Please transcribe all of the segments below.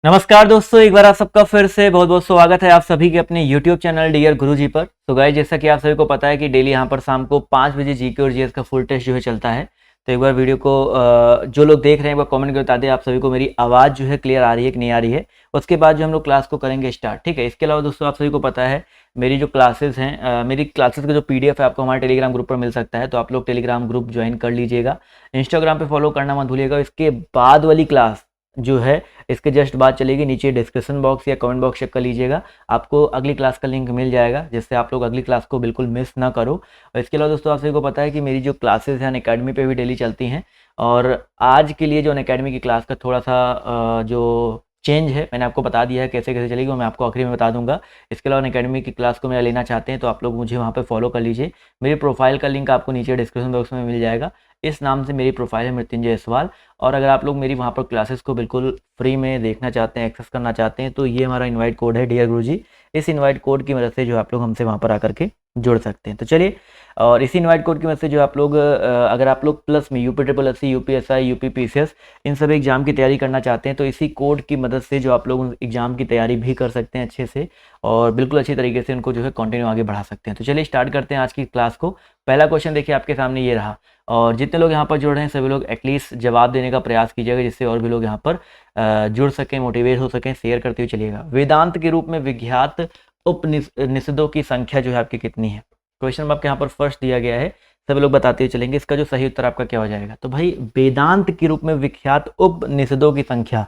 नमस्कार दोस्तों, एक बार आप सबका फिर से बहुत बहुत स्वागत है आप सभी के अपने YouTube चैनल डियर गुरुजी पर। तो गाइस, जैसा कि आप सभी को पता है कि डेली यहाँ पर शाम को 5 बजे जीके और जीएस का फुल टेस्ट जो है चलता है। तो एक बार वीडियो को जो लोग देख रहे हैं वो कमेंट कर बता दें आप सभी को मेरी आवाज़ जो है क्लियर आ रही है कि नहीं आ रही है। उसके बाद जो हम लोग क्लास को करेंगे स्टार्ट, ठीक है। इसके अलावा दोस्तों आप सभी को पता है मेरी जो क्लासेस हैं, मेरी क्लासेस का जो PDF है आपको हमारे टेलीग्राम ग्रुप पर मिल सकता है। तो आप लोग टेलीग्राम ग्रुप ज्वाइन कर लीजिएगा। इंस्टाग्राम पे फॉलो करना मत भूलिएगा। इसके बाद वाली क्लास जो है इसके जस्ट बाद चलेगी, नीचे डिस्क्रिप्शन बॉक्स या कमेंट बॉक्स चेक कर लीजिएगा, आपको अगली क्लास का लिंक मिल जाएगा, जिससे आप लोग अगली क्लास को बिल्कुल मिस ना करो। और इसके अलावा दोस्तों आप सभी को पता है कि मेरी जो क्लासेस हैं अनअकैडमी पे भी डेली चलती हैं। और आज के लिए जो अनअकैडमी की क्लास का थोड़ा सा जो चेंज है मैंने आपको बता दिया है, कैसे कैसे चलेगी वो मैं आपको आखिरी में बता दूंगा। इसके अलावा अनअकैडमी की क्लास को मेरा लेना चाहते हैं तो आप लोग मुझे वहाँ पे फॉलो कर लीजिए। मेरी प्रोफाइल का लिंक आपको नीचे डिस्क्रिप्शन बॉक्स में मिल जाएगा। इस नाम से मेरी प्रोफाइल है, मृत्युंजय सवाल। और अगर आप लोग मेरी वहाँ पर क्लासेस को बिल्कुल फ्री में देखना चाहते हैं, एक्सेस करना चाहते हैं, तो ये हमारा इनवाइट कोड है डियर गुरुजी। इस इनवाइट कोड की मदद से जो आप लोग हमसे वहाँ पर आकर के जुड़ सकते हैं। तो चलिए, और इसी इनवाइट कोड की मदद से जो आप लोग अगर आप लोग प्लस में UPSSC, UPSI, UPPCS इन सभी एग्जाम की तैयारी करना चाहते हैं तो इसी कोड की मदद से जो आप लोग एग्जाम की तैयारी भी कर सकते हैं अच्छे से, और बिल्कुल अच्छी तरीके से उनको जो है कंटिन्यू आगे बढ़ा सकते हैं। तो चलिए स्टार्ट करते हैं आज की क्लास को। पहला क्वेश्चन देखिए आपके सामने ये रहा, और जितने लोग यहाँ पर जुड़ रहे हैं सभी लोग एटलीस्ट जवाब देने का प्रयास कीजिएगा, जिससे और भी लोग यहाँ पर जुड़ सकें, मोटिवेट हो सकें। शेयर करते हुए चलिएगा। वेदांत के रूप में विख्यात उपनिषदों की संख्या जो है आपकी कितनी है? क्वेश्चन आपके यहाँ पर फर्स्ट दिया गया है, सभी लोग बताते हुए चलेंगे। इसका जो सही उत्तर आपका क्या हो जाएगा? तो भाई वेदांत के रूप में विख्यात उपनिषदों की संख्या,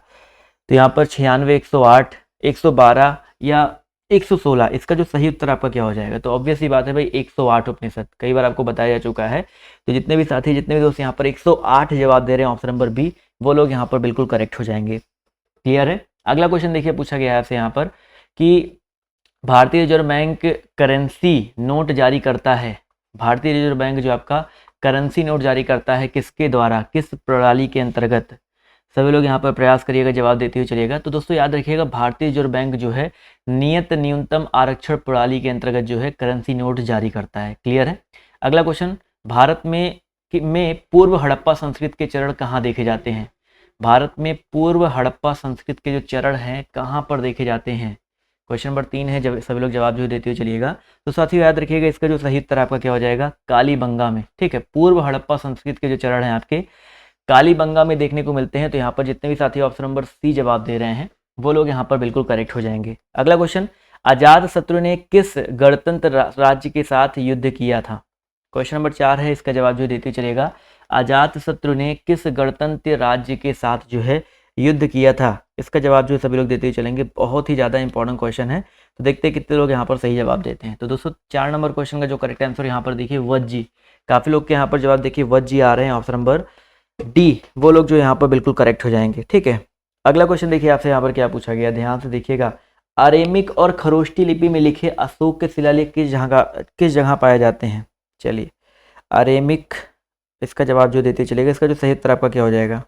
तो यहाँ पर 96, 108, 112 या 116, इसका जो सही उत्तर आपका क्या हो जाएगा? तो ऑब्वियस ही बात है भाई 108 उपनिषद, कई बार आपको बताया जा चुका है। तो जितने भी साथी, जितने भी दोस्त यहाँ पर 108 जवाब दे रहे हैं ऑप्शन नंबर बी, वो लोग यहाँ पर बिल्कुल करेक्ट हो जाएंगे। क्लियर है? अगला क्वेश्चन देखिए, पूछा गया है आपसे यहाँ पर कि भारतीय रिजर्व बैंक करेंसी नोट जारी करता है। भारतीय रिजर्व बैंक जो आपका करेंसी नोट जारी करता है किसके द्वारा, किस प्रणाली के अंतर्गत? सभी लोग यहाँ पर प्रयास करिएगा, जवाब देते हुए चलिएगा। तो दोस्तों याद रखिएगा, भारतीय रिजर्व बैंक जो है नियत न्यूनतम आरक्षण प्रणाली के अंतर्गत जो है करेंसी नोट जारी करता है। क्लियर है? अगला क्वेश्चन, भारत में पूर्व हड़प्पा संस्कृति के चरण कहाँ देखे जाते हैं? भारत में पूर्व हड़प्पा संस्कृति के जो चरण हैं कहाँ पर देखे जाते हैं? क्वेश्चन नंबर 3 है, जब सभी लोग जवाब जो देते हुए चलिएगा। तो साथियों याद रखिएगा, इसका जो सही उत्तर आपका क्या हो जाएगा? कालीबंगा में। ठीक है, पूर्व हड़प्पा संस्कृति के जो चरण हैं आपके कालीबंगा में देखने को मिलते हैं। तो यहाँ पर जितने भी साथी ऑप्शन नंबर सी जवाब दे रहे हैं वो लोग यहाँ पर बिल्कुल करेक्ट हो जाएंगे। अगला क्वेश्चन, अजात शत्रु ने किस गणतंत्र राज्य के साथ युद्ध किया था? क्वेश्चन नंबर 4 है, इसका जवाब जो देते चलेगा, अजात शत्रु ने किस गणतंत्र राज्य के साथ जो है युद्ध किया था? इसका जवाब जो सभी लोग देते हुए चलेंगे। बहुत ही ज़्यादा इंपॉर्टेंट क्वेश्चन है, तो देखते हैं कितने लोग यहाँ पर सही जवाब देते हैं। तो दोस्तों 4 नंबर क्वेश्चन का जो करेक्ट आंसर यहाँ पर देखिए वज्जी, काफ़ी लोग के यहाँ पर जवाब देखिए वज्जी आ रहे हैं ऑप्शन नंबर डी, वो लोग जो यहाँ पर बिल्कुल करेक्ट हो जाएंगे। ठीक है, अगला क्वेश्चन देखिए आपसे यहाँ पर क्या पूछा गया, ध्यान से देखिएगा। अरेमिक और खरोष्टी लिपि में लिखे अशोक के शिलालेख किस जगह पाए जाते हैं? चलिए, अरेमिक, इसका जवाब जो देते चलेगा। इसका जो सही उत्तर आपका क्या हो जाएगा?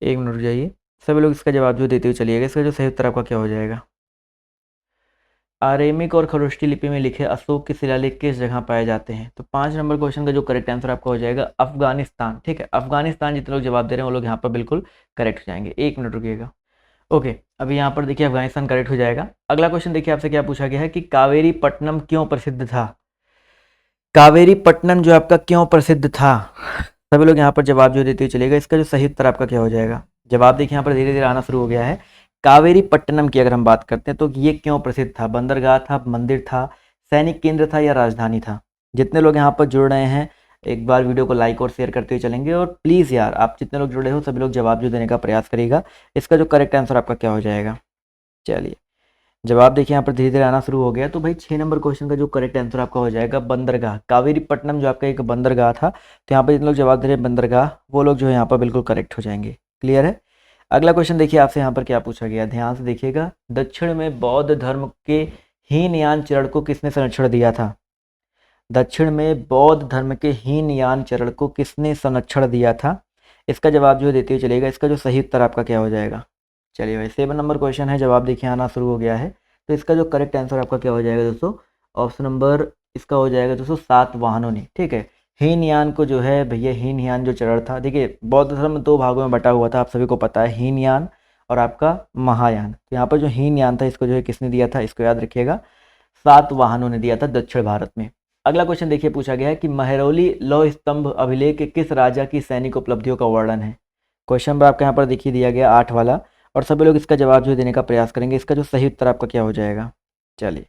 एक मिनट रुक जाइए, सभी लोग इसका जवाब जो देते हुए चलिएगा। इसका जो सही उत्तर आपका क्या हो जाएगा? आरेमिक और खरोष्टी लिपि में लिखे अशोक के शिलालेख किस जगह पाए जाते हैं? तो 5 नंबर क्वेश्चन का जो करेक्ट आंसर आपका हो जाएगा अफगानिस्तान। ठीक है, अफगानिस्तान जितने लोग जवाब दे रहे हैं वो लोग यहाँ पर बिल्कुल करेक्ट हो जाएंगे। एक मिनट रुकिएगा। ओके, अभी यहाँ पर देखिए अफगानिस्तान करेक्ट हो जाएगा। अगला क्वेश्चन देखिए आपसे क्या पूछा गया है कि कावेरी पट्टनम क्यों प्रसिद्ध था? कावेरी पट्टनम जो आपका क्यों प्रसिद्ध था? सभी लोग यहाँ पर जवाब जो देते हुए चलेगा। इसका जो सही उत्तर आपका क्या हो जाएगा? जवाब देखिए यहाँ पर धीरे धीरे आना शुरू हो गया है। कावेरी पट्टनम की अगर हम बात करते हैं तो ये क्यों प्रसिद्ध था? बंदरगाह था, मंदिर था, सैनिक केंद्र था या राजधानी था? जितने लोग यहाँ पर जुड़ रहे हैं एक बार वीडियो को लाइक और शेयर करते हुए चलेंगे। और प्लीज़ यार, आप जितने लोग जुड़े हो सभी लोग जवाब जो देने का प्रयास करिएगा। इसका जो करेक्ट आंसर आपका क्या हो जाएगा? चलिए, जवाब देखिए यहाँ पर धीरे धीरे आना शुरू हो गया। तो भाई 6 नंबर क्वेश्चन का जो करेक्ट आंसर आपका हो जाएगा बंदरगाह। कावेरी पट्टनम जो आपका एक बंदरगाह था, तो यहाँ पर जितने लोग जवाब दे रहे हैं बंदरगाह, वो लोग जो है यहाँ पर बिल्कुल करेक्ट हो जाएंगे। क्लियर है? अगला क्वेश्चन देखिए आपसे यहाँ पर क्या पूछा गया, ध्यान से देखिएगा। दक्षिण में बौद्ध धर्म के हीनयान चरण को किसने संरक्षण दिया था? दक्षिण में बौद्ध धर्म के हीनयान चरण को किसने संरक्षण दिया था? इसका जवाब जो देते हुए चलेगा। इसका जो सही उत्तर आपका क्या हो जाएगा? चलिए भाई 7 नंबर क्वेश्चन है, जवाब देखिए आना शुरू हो गया है। तो इसका जो करेक्ट आंसर आपका क्या हो जाएगा दोस्तों? ऑप्शन नंबर इसका हो जाएगा दोस्तों 7 वाहनों ने। ठीक है, हीनयान को जो है भैया, हीनयान जो चरण था, देखिए बौद्ध धर्म 2 भागों में बटा हुआ था, आप सभी को पता है, हीनयान और आपका महायान। तो यहाँ पर जो हीनयान था इसको जो है किसने दिया था, इसको याद रखिएगा, सातवाहनों ने दिया था दक्षिण भारत में। अगला क्वेश्चन देखिए पूछा गया है कि महरौली लौह स्तंभ अभिलेख किस राजा की सैनिक उपलब्धियों का वर्णन है। क्वेश्चन नंबर आपका यहाँ पर देखिए दिया गया 8 वाला, और सभी लोग इसका जवाब जो देने का प्रयास करेंगे। इसका जो सही उत्तर आपका क्या हो जाएगा। चलिए,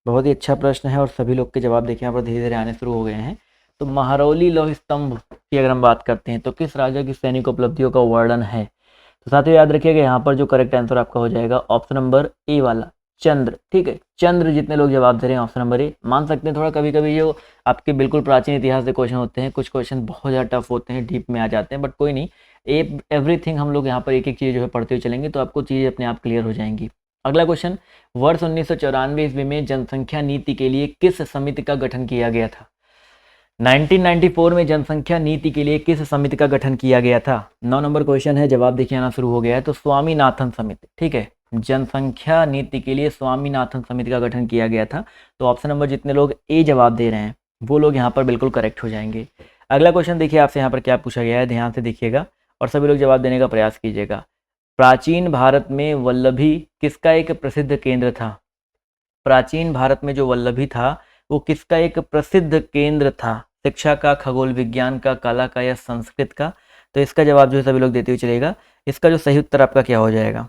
बहुत ही अच्छा प्रश्न है और सभी लोग के जवाब देखिए यहाँ पर धीरे धीरे आने शुरू हो गए हैं। तो महरौली लौह स्तंभ की अगर हम बात करते हैं तो किस राजा की सैनिक उपलब्धियों का वर्णन है, तो साथियों याद रखिएगा यहाँ पर जो करेक्ट आंसर आपका हो जाएगा ऑप्शन नंबर ए वाला, चंद्र। ठीक है, चंद्र। जितने लोग जवाब दे रहे हैं ऑप्शन नंबर ए, मान सकते हैं थोड़ा कभी कभी जो आपके बिल्कुल प्राचीन इतिहास से क्वेश्चन होते हैं, कुछ क्वेश्चन बहुत ज़्यादा टफ होते हैं, डीप में आ जाते हैं, बट कोई नहीं, एवरीथिंग हम लोग यहाँ पर एक एक चीज़ जो है पढ़ते हुए चलेंगे तो आपको चीज़ें अपने आप क्लियर हो जाएंगी। अगला क्वेश्चन, वर्ष 1994 ईस्वी में जनसंख्या नीति के लिए किस समिति का गठन किया गया था। 1994 में जनसंख्या नीति के लिए किस समिति का गठन किया गया था। 9 नंबर क्वेश्चन है, जवाब देखिए आना शुरू हो गया है। तो स्वामीनाथन समिति, ठीक है, जनसंख्या नीति के लिए स्वामीनाथन समिति का गठन किया गया था। तो ऑप्शन नंबर जितने लोग ए जवाब दे रहे हैं वो लोग यहाँ पर बिल्कुल करेक्ट हो जाएंगे। अगला क्वेश्चन देखिए आपसे यहाँ पर क्या पूछा गया है, ध्यान से देखिएगा और सभी लोग जवाब देने का प्रयास कीजिएगा। प्राचीन भारत में वल्लभी किसका एक प्रसिद्ध केंद्र था। प्राचीन भारत में जो वल्लभी था वो किसका एक प्रसिद्ध केंद्र था, शिक्षा का, खगोल विज्ञान का, कला का या संस्कृत का। तो इसका जवाब जो है सभी लोग देते हुए चलेगा। इसका जो सही उत्तर आपका क्या हो जाएगा।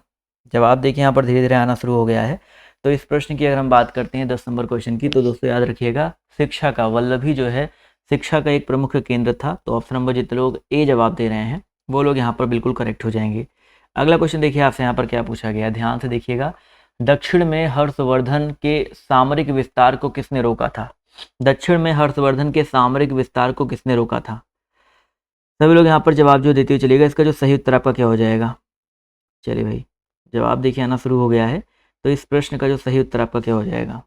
जवाब देखिए यहाँ पर धीरे धीरे आना शुरू हो गया है। तो इस प्रश्न की अगर हम बात करते हैं 10 नंबर क्वेश्चन की, तो दोस्तों याद रखिएगा शिक्षा का, वल्लभी जो है शिक्षा का एक प्रमुख केंद्र था। तो ऑप्शन नंबर जितने लोग ए जवाब दे रहे हैं वो लोग यहाँ पर बिल्कुल करेक्ट हो जाएंगे। अगला क्वेश्चन देखिए आपसे यहाँ पर क्या पूछा गया, ध्यान से देखिएगा। दक्षिण में हर्षवर्धन के सामरिक विस्तार को किसने रोका था। दक्षिण में हर्षवर्धन के सामरिक विस्तार को किसने रोका था। सभी लोग यहाँ पर जवाब जो देते हुए चलिएगा। इसका जो सही उत्तर आपका क्या हो जाएगा। चलिए भाई, जवाब देखिए आना शुरू हो गया है। तो इस प्रश्न का जो सही उत्तर आपका क्या हो जाएगा।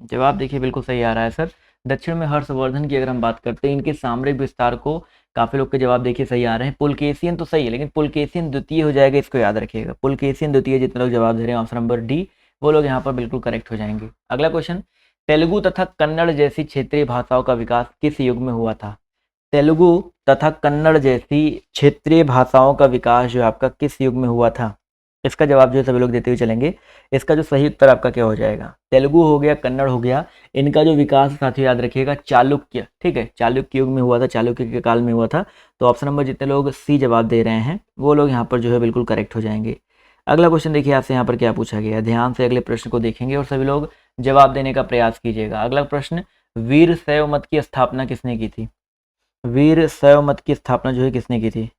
जवाब देखिए बिल्कुल सही आ रहा है सर। दक्षिण में हर्षवर्धन की अगर हम बात करते हैं, इनके सामरिक विस्तार को, काफी लोग के जवाब देखिए सही आ रहे हैं। पुलकेशियन तो सही है, लेकिन पुलकेशियन द्वितीय हो जाएगा, इसको याद रखिएगा। पुलकेशियन द्वितीय जितने लोग जवाब दे रहे हैं ऑप्शन नंबर डी, वो लोग यहाँ पर बिल्कुल करेक्ट हो जाएंगे। अगला क्वेश्चन, तेलुगु तथा कन्नड़ जैसी क्षेत्रीय भाषाओं का विकास किस युग में हुआ था। तेलुगु तथा कन्नड़ जैसी क्षेत्रीय भाषाओं का विकास जो आपका किस युग में हुआ था। इसका जवाब जो है सभी लोग देते हुए चलेंगे। इसका जो सही उत्तर आपका क्या हो जाएगा। तेलुगु हो गया, कन्नड़ हो गया, इनका जो विकास साथियों याद रखिएगा चालुक्य, ठीक है, चालुक्य युग में हुआ था, चालुक्य के काल में हुआ था। तो ऑप्शन नंबर जितने लोग सी जवाब दे रहे हैं वो लोग यहाँ पर जो है बिल्कुल करेक्ट हो जाएंगे। अगला क्वेश्चन देखिए आपसे यहाँ पर क्या पूछा गया है, ध्यान से अगले प्रश्न को देखेंगे और सभी लोग जवाब देने का प्रयास कीजिएगा। अगला प्रश्न, वीर शैव मत की स्थापना किसने की थी। वीर शैव मत की स्थापना जो है किसने की थी।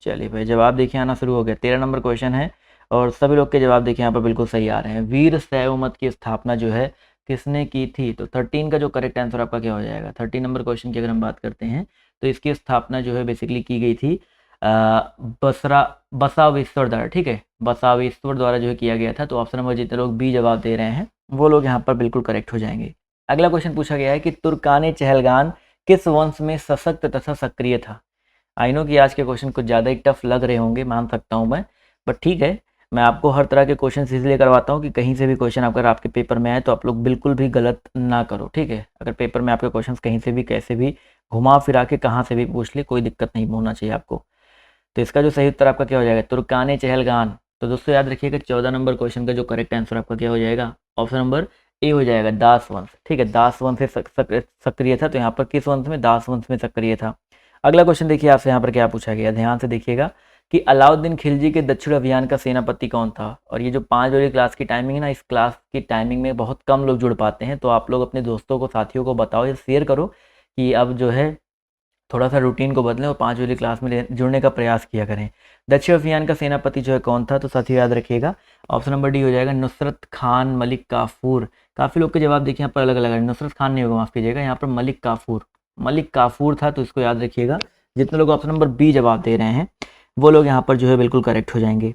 चलिए भाई, जवाब देखिए आना शुरू हो गया। 13 नंबर क्वेश्चन है और सभी लोग के जवाब देखिए यहाँ पर बिल्कुल सही आ रहे हैं। वीर शैव मत की स्थापना जो है किसने की थी। तो 13 का जो करेक्ट आंसर आपका क्या हो जाएगा। 13 नंबर क्वेश्चन की अगर हम बात करते हैं तो इसकी स्थापना जो है बेसिकली की गई थी बसावेश्वर द्वारा, ठीक है, बसावेश्वर द्वारा जो है किया गया था। तो ऑप्शन नंबर जितने लोग बी जवाब दे रहे हैं वो लोग यहाँ पर बिल्कुल करेक्ट हो जाएंगे। अगला क्वेश्चन पूछा गया है कि तुर्काने चहलगान किस वंश में सशक्त तथा सक्रिय था। आई नो कि आज के क्वेश्चन कुछ ज़्यादा ही टफ लग रहे होंगे, मान सकता हूँ मैं, बट ठीक है, मैं आपको हर तरह के क्वेश्चन इसलिए करवाता हूँ कि कहीं से भी क्वेश्चन अगर आपके पेपर में आए तो आप लोग बिल्कुल भी गलत ना करो, ठीक है। अगर पेपर में आपके क्वेश्चन कहीं से भी कैसे भी घुमा फिरा के कहाँ से भी पूछ ले, कोई दिक्कत नहीं होना चाहिए आपको। तो इसका जो सही उत्तर आपका क्या हो जाएगा, तुर्काने चहलगान। तो दोस्तों याद रखिएगा 14 नंबर क्वेश्चन का जो करेक्ट आंसर आपका क्या हो जाएगा, ऑप्शन नंबर ए हो जाएगा, दास वंश, ठीक है, दास वंश से सक्रिय था। तो यहाँ पर किस वंश में, दास वंश में सक्रिय था। अगला क्वेश्चन देखिए आपसे यहाँ पर क्या पूछा गया, ध्यान से देखिएगा कि अलाउद्दीन खिलजी के दक्षिण अभियान का सेनापति कौन था। और ये जो 5 बजे क्लास की टाइमिंग है ना, इस क्लास की टाइमिंग में बहुत कम लोग जुड़ पाते हैं, तो आप लोग अपने दोस्तों को, साथियों को बताओ या शेयर करो कि अब जो है थोड़ा सा रूटीन को बदलें और 5 बजे क्लास में जुड़ने का प्रयास किया करें। दक्षिण अभियान का सेनापति जो है कौन था, तो साथियों याद रखिएगा ऑप्शन नंबर डी हो जाएगा, नुसरत खान मलिक काफूर। काफ़ी लोग के जवाब देखिए यहाँ पर अलग अलग है, नुसरत खान नहीं होगा, माफ़ कीजिएगा, यहाँ पर मलिक काफूर, मलिक काफूर था। तो इसको याद रखिएगा। जितने लोग ऑप्शन नंबर बी जवाब दे रहे हैं वो लोग यहाँ पर जो है बिल्कुल करेक्ट हो जाएंगे।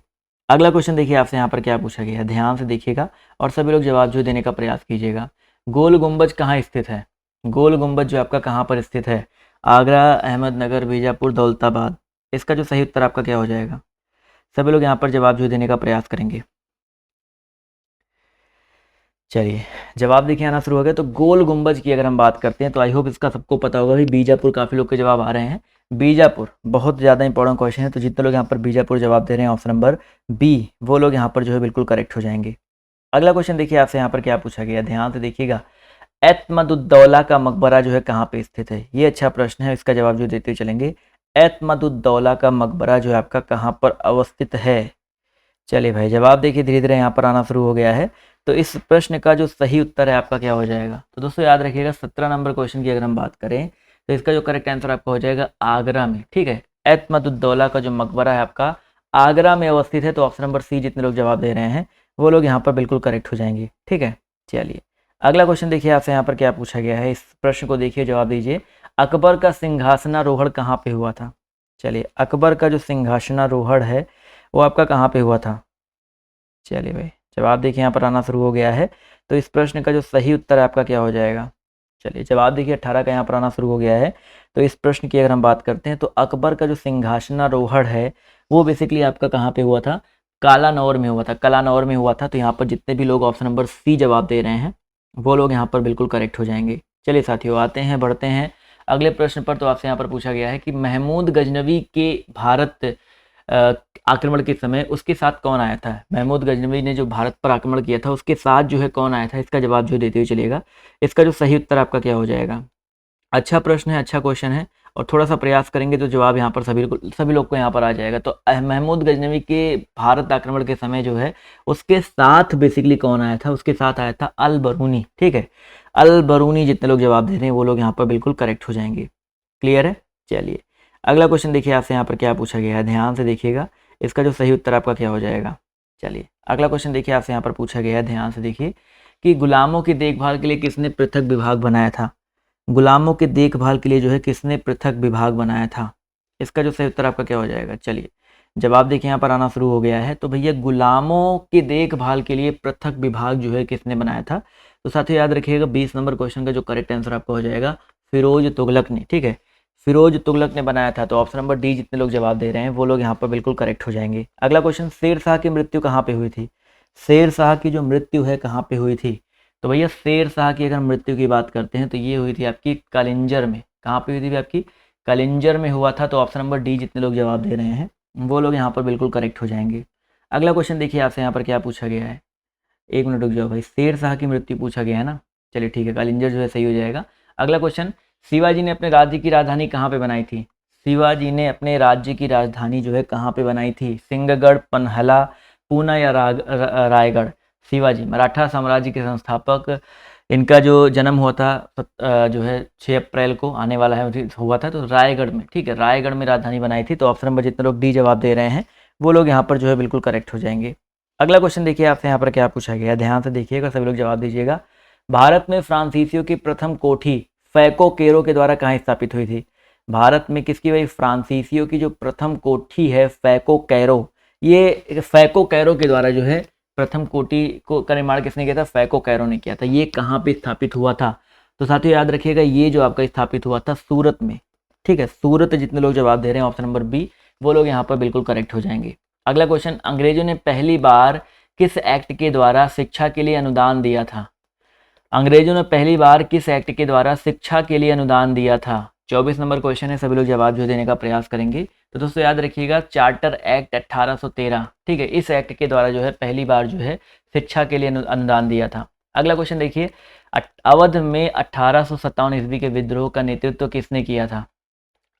अगला क्वेश्चन देखिए आपसे यहाँ पर क्या पूछा गया है, ध्यान से देखिएगा और सभी लोग जवाब जो देने का प्रयास कीजिएगा। गोल गुंबज कहाँ स्थित है। गोल गुंबज जो आपका कहाँ पर स्थित है, आगरा, अहमदनगर, बीजापुर, दौलताबाद। इसका जो सही उत्तर आपका क्या हो जाएगा। सभी लोग यहाँ पर जवाब जो देने का प्रयास करेंगे। चलिए जवाब देखिए आना शुरू हो गया। तो गोल गुंबज की अगर हम बात करते हैं तो आई होप इसका सबको पता होगा कि बीजापुर, काफ़ी लोग के जवाब आ रहे हैं। बीजापुर बहुत ज़्यादा इंपॉर्टेंट क्वेश्चन है, तो जितने लोग यहाँ पर बीजापुर जवाब दे रहे हैं ऑप्शन नंबर बी, वो लोग यहाँ पर जो है बिल्कुल करेक्ट हो जाएंगे। अगला क्वेश्चन देखिए आपसे यहाँ पर क्या पूछा गया, ध्यान से देखिएगा। एतमदुद्दौला का मकबरा जो है कहाँ पे स्थित है, ये अच्छा प्रश्न है, इसका जवाब जो देते हुए चलेंगे। एतमदुद्दौला का मकबरा जो है आपका कहाँ पर अवस्थित है। चलिए भाई जवाब देखिए धीरे धीरे यहाँ पर आना शुरू हो गया है। तो इस प्रश्न का जो सही उत्तर है आपका क्या हो जाएगा, तो दोस्तों याद रखिएगा 17 नंबर क्वेश्चन की अगर हम बात करें तो इसका जो करेक्ट आंसर आपका हो जाएगा आगरा में। ठीक है, एतमदुद्दौला का जो मकबरा है आपका आगरा में अवस्थित है। तो ऑप्शन नंबर सी जितने लोग जवाब दे रहे हैं वो लोग यहाँ पर बिल्कुल करेक्ट हो जाएंगे। ठीक है, चलिए अगला क्वेश्चन देखिए आपसे यहाँ पर क्या पूछा गया है, इस प्रश्न को देखिए जवाब दीजिए। अकबर का सिंहासनारोहण कहाँ पे हुआ था। चलिए अकबर का जो सिंहासनारोहण है वो आपका कहाँ पे हुआ था। चलिए भाई जवाब देखिए यहाँ पर आना शुरू हो गया है। तो इस प्रश्न का जो सही उत्तर है आपका क्या हो जाएगा। चलिए जवाब देखिए 18 का यहाँ पर आना शुरू हो गया है। तो इस प्रश्न की अगर हम बात करते हैं तो अकबर का जो सिंहासनारोहण है वो बेसिकली आपका कहाँ पे हुआ था, कालानौर में हुआ था। कालानौर में हुआ था। तो यहाँ पर जितने भी लोग ऑप्शन नंबर सी जवाब दे रहे हैं वो लोग यहाँ पर बिल्कुल करेक्ट हो जाएंगे। चलिए साथियों आते हैं बढ़ते हैं अगले प्रश्न पर। तो आपसे यहाँ पर पूछा गया है कि महमूद गजनवी के भारत आक्रमण के समय उसके साथ कौन आया था। महमूद गजनवी ने जो भारत पर आक्रमण किया था उसके साथ जो है कौन आया था, इसका जवाब जो देते हुए चलिएगा। इसका जो सही उत्तर आपका क्या हो जाएगा। अच्छा प्रश्न है, अच्छा क्वेश्चन है, और थोड़ा सा प्रयास करेंगे तो जवाब यहाँ पर सभी लोग को यहाँ पर आ जाएगा। तो महमूद गजनवी के भारत आक्रमण के समय जो है उसके साथ बेसिकली कौन आया था, उसके साथ आया था अल बरूनी। ठीक है, अल बरूनी जितने लोग जवाब दे रहे हैं वो लोग यहाँ पर बिल्कुल करेक्ट हो जाएंगे। क्लियर है। चलिए अगला क्वेश्चन देखिए आपसे यहाँ पर क्या पूछा गया है, ध्यान से देखिएगा। इसका जो सही उत्तर आपका क्या हो जाएगा। चलिए अगला क्वेश्चन देखिए आपसे यहाँ पर पूछा गया है, ध्यान से देखिए कि गुलामों की देखभाल के लिए किसने पृथक विभाग बनाया था। गुलामों की देखभाल के लिए जो है किसने पृथक विभाग बनाया था, इसका जो सही उत्तर आपका क्या हो जाएगा। चलिए जवाब देखिए यहाँ पर आना शुरू हो गया है। तो भैया गुलामों की देखभाल के लिए पृथक विभाग जो है किसने बनाया था। तो साथियों याद रखिएगा 20 नंबर क्वेश्चन का जो करेक्ट आंसर आपका हो जाएगा फिरोज तुगलक ने। ठीक है, फिरोज तुगलक ने बनाया था। तो ऑप्शन नंबर डी जितने लोग जवाब दे रहे हैं वो लोग यहाँ पर बिल्कुल करेक्ट हो जाएंगे। अगला क्वेश्चन, शेर शाह की मृत्यु कहाँ पे हुई थी। शेर शाह की जो मृत्यु है कहाँ पे हुई थी। तो भैया शेर शाह की अगर मृत्यु की बात करते हैं तो ये हुई थी आपकी कलिंजर में। कहाँ पे हुई थी आपकी, कलिंजर में हुआ था। तो ऑप्शन नंबर डी जितने लोग जवाब दे रहे हैं वो लोग यहाँ पर बिल्कुल करेक्ट हो जाएंगे। अगला क्वेश्चन देखिए आपसे यहाँ पर क्या पूछा गया है, एक मिनट रुक जाओ भाई, शेर शाह की मृत्यु पूछा गया है ना। चलिए ठीक है, कलिंजर जो है सही हो जाएगा। अगला क्वेश्चन, शिवाजी ने अपने राज्य की राजधानी कहाँ पे बनाई थी। शिवाजी ने अपने राज्य की राजधानी जो है कहाँ पे बनाई थी, सिंहगढ़, पन्हला, पूना या रायगढ़। शिवाजी मराठा साम्राज्य के संस्थापक, इनका जो जन्म हुआ था जो है 6 अप्रैल को आने वाला है हुआ था, तो रायगढ़ में। ठीक है, रायगढ़ में राजधानी बनाई थी। तो ऑप्शन नंबर जितने लोग डी जवाब दे रहे हैं वो लोग यहाँ पर जो है बिल्कुल करेक्ट हो जाएंगे। अगला क्वेश्चन देखिए आपसे यहाँ पर क्या पूछा गया है, ध्यान से देखिएगा, सभी लोग जवाब दीजिएगा। भारत में फ्रांसीसियों की प्रथम कोठी फैको केरो के द्वारा कहाँ स्थापित हुई थी। भारत में किसकी भाई, फ्रांसीसियों की जो प्रथम कोठी है फैको कैरो, ये फैको कैरो के द्वारा जो है प्रथम कोठी को का निर्माण किसने किया था, फैको कैरो ने किया था। ये कहाँ पे स्थापित हुआ था। तो साथियों याद रखिएगा ये जो आपका स्थापित हुआ था सूरत में। ठीक है, सूरत जितने लोग जवाब दे रहे हैं ऑप्शन नंबर बी वो लोग यहाँ पर बिल्कुल करेक्ट हो जाएंगे। अगला क्वेश्चन, अंग्रेजों ने पहली बार किस एक्ट के द्वारा शिक्षा के लिए अनुदान दिया था। अंग्रेजों ने पहली बार किस एक्ट के द्वारा शिक्षा के लिए अनुदान दिया था। 24 नंबर क्वेश्चन है, सभी लोग जवाब जो देने का प्रयास करेंगे। तो दोस्तों याद रखिएगा चार्टर एक्ट 1813। ठीक है, इस एक्ट के द्वारा जो है पहली बार जो है शिक्षा के लिए अनुदान दिया था। अगला क्वेश्चन देखिए, अवध में 1857 ईस्वी के विद्रोह का नेतृत्व किसने किया था।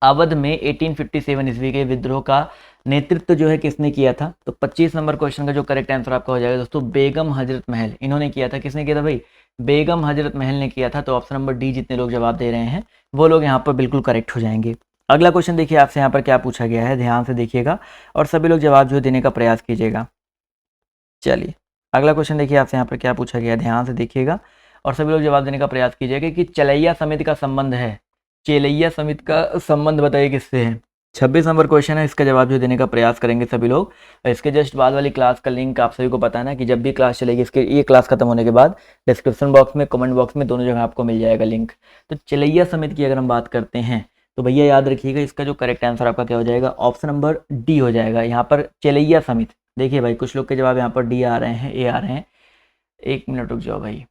अवध में 1857 ईस्वी के विद्रोह का नेतृत्व जो है किसने किया था। तो 25 नंबर क्वेश्चन का जो करेक्ट आंसर आपका हो जाएगा दोस्तों बेगम हजरत महल, इन्होंने किया था। किसने किया था भाई, बेगम हजरत महल ने किया था। तो ऑप्शन नंबर डी जितने लोग जवाब दे रहे हैं वो लोग यहाँ पर बिल्कुल करेक्ट हो जाएंगे। अगला क्वेश्चन देखिए आपसे यहाँ पर क्या पूछा गया है, ध्यान से देखिएगा और सभी लोग जवाब जो देने का प्रयास कीजिएगा। चलिए अगला क्वेश्चन देखिए आपसे यहाँ पर क्या पूछा गया है, ध्यान से देखिएगा और सभी लोग जवाब देने का प्रयास कीजिएगा कि चलैया समिति का संबंध है। चेलैया समिति का संबंध बताइए किससे है। 26 नंबर क्वेश्चन है, इसका जवाब जो देने का प्रयास करेंगे सभी लोग। इसके जस्ट बाद वाली क्लास का लिंक आप सभी को पता है ना कि जब भी क्लास चलेगी इसके ये क्लास खत्म होने के बाद डिस्क्रिप्शन बॉक्स में, कमेंट बॉक्स में दोनों जगह आपको मिल जाएगा लिंक। तो चलैया समिति की अगर हम बात करते हैं तो भैया याद रखिएगा इसका जो करेक्ट आंसर आपका क्या हो जाएगा, ऑप्शन नंबर डी हो जाएगा। यहाँ पर चलैया समिति, देखिए भाई कुछ लोग के जवाब यहाँ पर डी आ रहे हैं, ए आ रहे हैं। एक मिनट रुक जाओ भाई,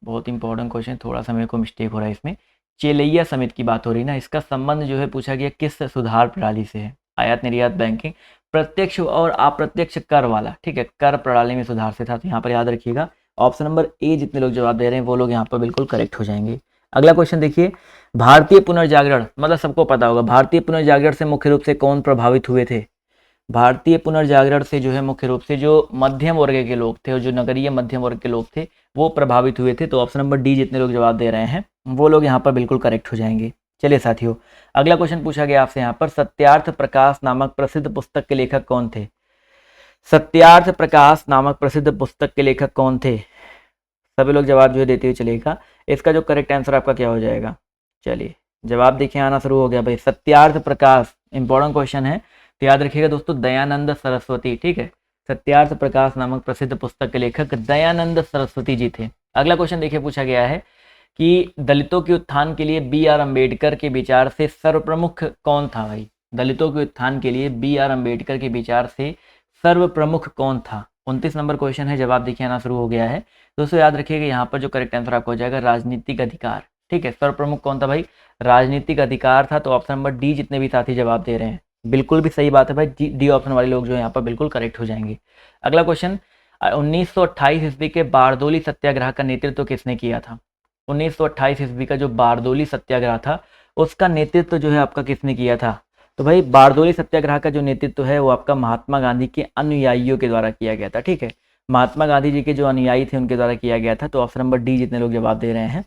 बहुत इंपॉर्टेंट क्वेश्चन, थोड़ा सा मेरे को मिस्टेक हो रहा है इसमें। चेलैया समिति की बात हो रही है ना, इसका संबंध जो है पूछा गया किस सुधार प्रणाली से है? आयात निर्यात बैंकिंग, प्रत्यक्ष और अप्रत्यक्ष कर वाला, ठीक है, कर प्रणाली में सुधार से था। तो यहाँ पर याद रखिएगा ऑप्शन नंबर ए जितने लोग जवाब दे रहे हैं वो लोग यहाँ पर बिल्कुल करेक्ट हो जाएंगे। अगला क्वेश्चन देखिए, भारतीय पुनर्जागरण, मतलब सबको पता होगा, भारतीय पुनर्जागरण से मुख्य रूप से कौन प्रभावित हुए थे? भारतीय पुनर्जागरण से जो है मुख्य रूप से जो मध्यम वर्ग के लोग थे और जो नगरीय मध्यम वर्ग के लोग थे वो प्रभावित हुए थे। तो ऑप्शन नंबर डी जितने लोग जवाब दे रहे हैं वो लोग यहाँ पर बिल्कुल करेक्ट हो जाएंगे। चलिए साथियों, अगला क्वेश्चन पूछा गया आपसे यहाँ पर, सत्यार्थ प्रकाश नामक प्रसिद्ध पुस्तक के लेखक कौन थे? सत्यार्थ प्रकाश नामक प्रसिद्ध पुस्तक के लेखक कौन थे? सभी लोग जवाब जो है देते हुए चलेगा। इसका जो करेक्ट आंसर आपका क्या हो जाएगा? चलिए जवाब देखिए आना शुरू हो गया भाई। सत्यार्थ प्रकाश इंपॉर्टेंट क्वेश्चन है, तो याद रखिएगा दोस्तों, दयानंद सरस्वती, ठीक है। सत्यार्थ प्रकाश नामक प्रसिद्ध पुस्तक के लेखक दयानंद सरस्वती जी थे। अगला क्वेश्चन देखिए पूछा गया है कि दलितों के उत्थान के लिए बी आर अम्बेडकर के विचार से सर्वप्रमुख कौन था भाई? दलितों के उत्थान के लिए बी आर अम्बेडकर के विचार से सर्वप्रमुख कौन था? 29 नंबर क्वेश्चन है, जवाब देखिए आना शुरू हो गया है। दोस्तों याद रखिएगा यहाँ पर जो करेक्ट आंसर आपको हो जाएगा राजनीतिक अधिकार, ठीक है। सर्वप्रमुख कौन था भाई? राजनीतिक अधिकार था। तो ऑप्शन नंबर डी जितने भी साथी जवाब दे रहे हैं बिल्कुल भी सही बात है भाई, डी ऑप्शन वाले लोग जो है यहाँ पर बिल्कुल करेक्ट हो जाएंगे। अगला क्वेश्चन, 1928 ईस्वी के बारदोली सत्याग्रह का नेतृत्व किसने किया था? 1928 ईस्वी का जो बारदोली सत्याग्रह था उसका नेतृत्व जो है आपका किसने किया था? तो भाई बारदोली सत्याग्रह का जो नेतृत्व है वो आपका महात्मा गांधी के अनुयायियों के द्वारा किया गया था, ठीक है। महात्मा गांधी जी के जो अनुयायी थे उनके द्वारा किया गया था। तो ऑप्शन नंबर डी जितने लोग जवाब दे रहे हैं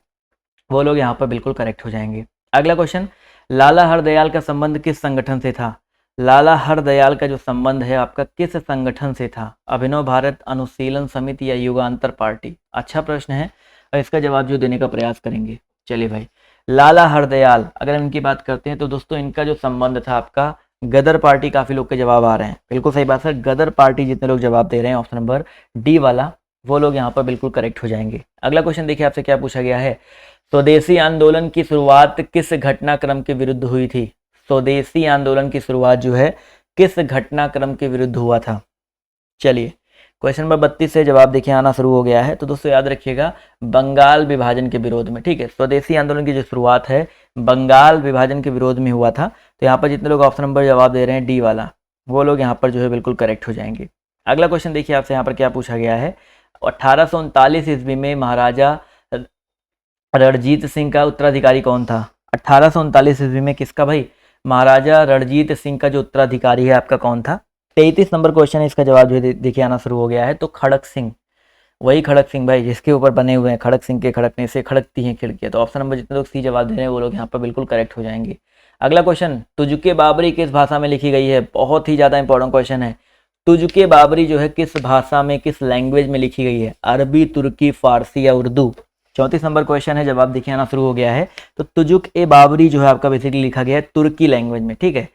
वो लोग यहाँ पर बिल्कुल करेक्ट हो जाएंगे। अगला क्वेश्चन, लाला हरदयाल का संबंध किस संगठन से था? लाला हरदयाल का जो संबंध है आपका किस संगठन से था? अभिनव भारत अनुशीलन समिति या युगांतर पार्टी? अच्छा प्रश्न है और इसका जवाब जो देने का प्रयास करेंगे। चलिए भाई, लाला हरदयाल अगर हम इनकी बात करते हैं तो दोस्तों इनका जो संबंध था आपका गदर पार्टी, काफी लोग के जवाब आ रहे हैं, बिल्कुल सही बात है, गदर पार्टी जितने लोग जवाब दे रहे हैं ऑप्शन नंबर डी वाला वो लोग यहाँ पर बिल्कुल करेक्ट हो जाएंगे। अगला क्वेश्चन देखिए आपसे क्या पूछा गया है, स्वदेशी आंदोलन की शुरुआत किस घटनाक्रम के विरुद्ध हुई थी? स्वदेशी आंदोलन की शुरुआत जो है किस घटनाक्रम के विरुद्ध हुआ था? चलिए क्वेश्चन नंबर 32 से जवाब देखिए आना शुरू हो गया है। तो दोस्तों याद रखिएगा बंगाल विभाजन के विरोध में, ठीक है। स्वदेशी आंदोलन की जो शुरुआत है बंगाल विभाजन के विरोध में हुआ था। तो यहाँ पर जितने लोग ऑप्शन नंबर जवाब दे रहे हैं डी वाला वो लोग यहाँ पर जो है बिल्कुल करेक्ट हो जाएंगे। अगला क्वेश्चन देखिए आपसे यहाँ पर क्या पूछा गया है, 1839 ईस्वी में महाराजा रणजीत सिंह का उत्तराधिकारी कौन था? 1839 ईस्वी में किसका भाई? महाराजा रणजीत सिंह का जो उत्तराधिकारी है आपका कौन था? 33 नंबर क्वेश्चन है, इसका जवाब जो देखिए आना शुरू हो गया है। तो खड़क सिंह, वही खड़क सिंह भाई जिसके ऊपर बने हुए हैं खड़क सिंह के खड़कने से खड़कती हैं खिड़कियां। तो ऑप्शन नंबर जितने लोग सी जवाब दे रहे हैं वो लोग यहाँ पर बिल्कुल करेक्ट हो जाएंगे। अगला क्वेश्चन, तुजुके बाबरी किस भाषा में लिखी गई है? बहुत ही ज्यादा इंपॉर्टेंट क्वेश्चन है। तुजुके बाबरी जो है किस भाषा में, किस लैंग्वेज में लिखी गई है? अरबी, तुर्की, फारसी या उर्दू? 34 नंबर क्वेश्चन है, जवाब देखिए आना शुरू हो गया है। तो तुजुक ए बाबरी जो है आपका बेसिकली लिखा गया है तुर्की लैंग्वेज में, ठीक है,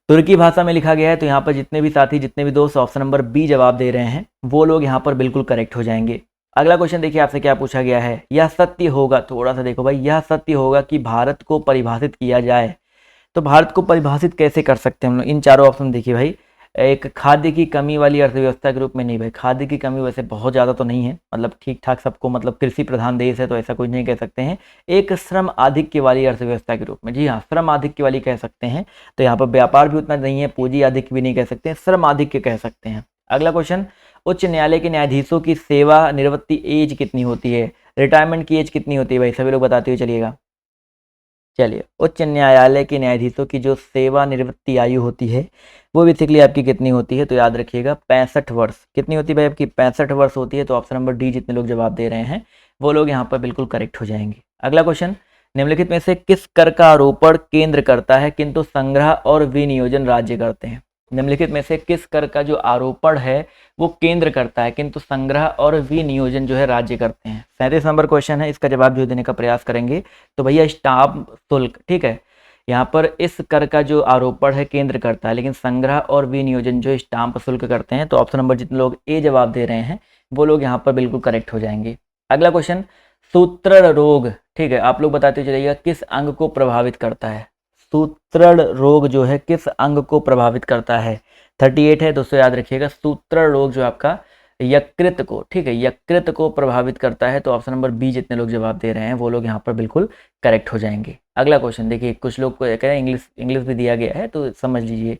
तुर्की भाषा में लिखा गया है। तो यहाँ पर जितने भी साथी जितने भी दोस्त ऑप्शन नंबर बी जवाब दे रहे हैं वो लोग यहाँ पर बिल्कुल करेक्ट हो जाएंगे। अगला क्वेश्चन देखिए आपसे क्या पूछा गया है, यह सत्य होगा, थोड़ा सा देखो भाई, यह सत्य होगा कि भारत को परिभाषित किया जाए। तो भारत को परिभाषित कैसे कर सकते हैं हम लोग? इन चारों ऑप्शन देखिए भाई, एक खाद्य की कमी वाली अर्थव्यवस्था के रूप में नहीं भाई, खाद्य की कमी वैसे बहुत ज़्यादा तो नहीं है, मतलब ठीक ठाक सबको, मतलब कृषि प्रधान देश है तो ऐसा कुछ नहीं कह सकते हैं। एक श्रम आधिक्य वाली अर्थव्यवस्था के रूप में, जी हाँ, श्रम आधिक्य वाली कह सकते हैं। तो यहाँ पर व्यापार भी उतना नहीं है, पूंजी आधिक्य भी नहीं कह सकते हैं, श्रम आधिक्य कह सकते हैं। अगला क्वेश्चन, उच्च न्यायालय के न्यायाधीशों की सेवा निवृत्ति एज कितनी होती है? रिटायरमेंट की एज कितनी होती है भाई? सभी लोग बताते हुए चलिएगा। चलिए, उच्च न्यायालय के न्यायाधीशों की जो सेवानिवृत्ति आयु होती है वो बेसिकली आपकी कितनी होती है? तो याद रखिएगा 65 वर्ष। कितनी होती है भाई आपकी? 65 वर्ष होती है। तो ऑप्शन नंबर डी जितने लोग जवाब दे रहे हैं वो लोग यहाँ पर बिल्कुल करेक्ट हो जाएंगे। अगला क्वेश्चन, निम्नलिखित में से किस कर का आरोपण केंद्र करता है किंतु संग्रह और विनियोजन राज्य करते हैं? निम्नलिखित में से किस कर का जो आरोपण है वो केंद्र करता है किंतु संग्रह और विनियोजन जो है राज्य करते हैं? 37 नंबर क्वेश्चन है, इसका जवाब जो देने का प्रयास करेंगे। तो भैया स्टाम्प शुल्क, ठीक है, यहाँ पर इस कर का जो आरोपण है केंद्र करता है लेकिन संग्रह और विनियोजन जो स्टाम्प शुल्क करते हैं। तो ऑप्शन नंबर जितने लोग ए जवाब दे रहे हैं वो लोग यहाँ पर बिल्कुल करेक्ट हो जाएंगे। अगला क्वेश्चन, सूत्रण रोग, ठीक है, आप लोग बताते चलिएगा किस अंग को प्रभावित करता है? सूत्रण रोग जो है किस अंग को प्रभावित करता है? 38 है। दोस्तों याद रखिएगा सूत्रण रोग जो आपका यकृत को, ठीक है, यकृत को प्रभावित करता है। तो ऑप्शन नंबर बी जितने लोग जवाब दे रहे हैं वो लोग यहाँ पर बिल्कुल करेक्ट हो जाएंगे। अगला क्वेश्चन देखिए, कुछ लोग को कह इंग्लिश भी दिया गया है तो समझ लीजिए।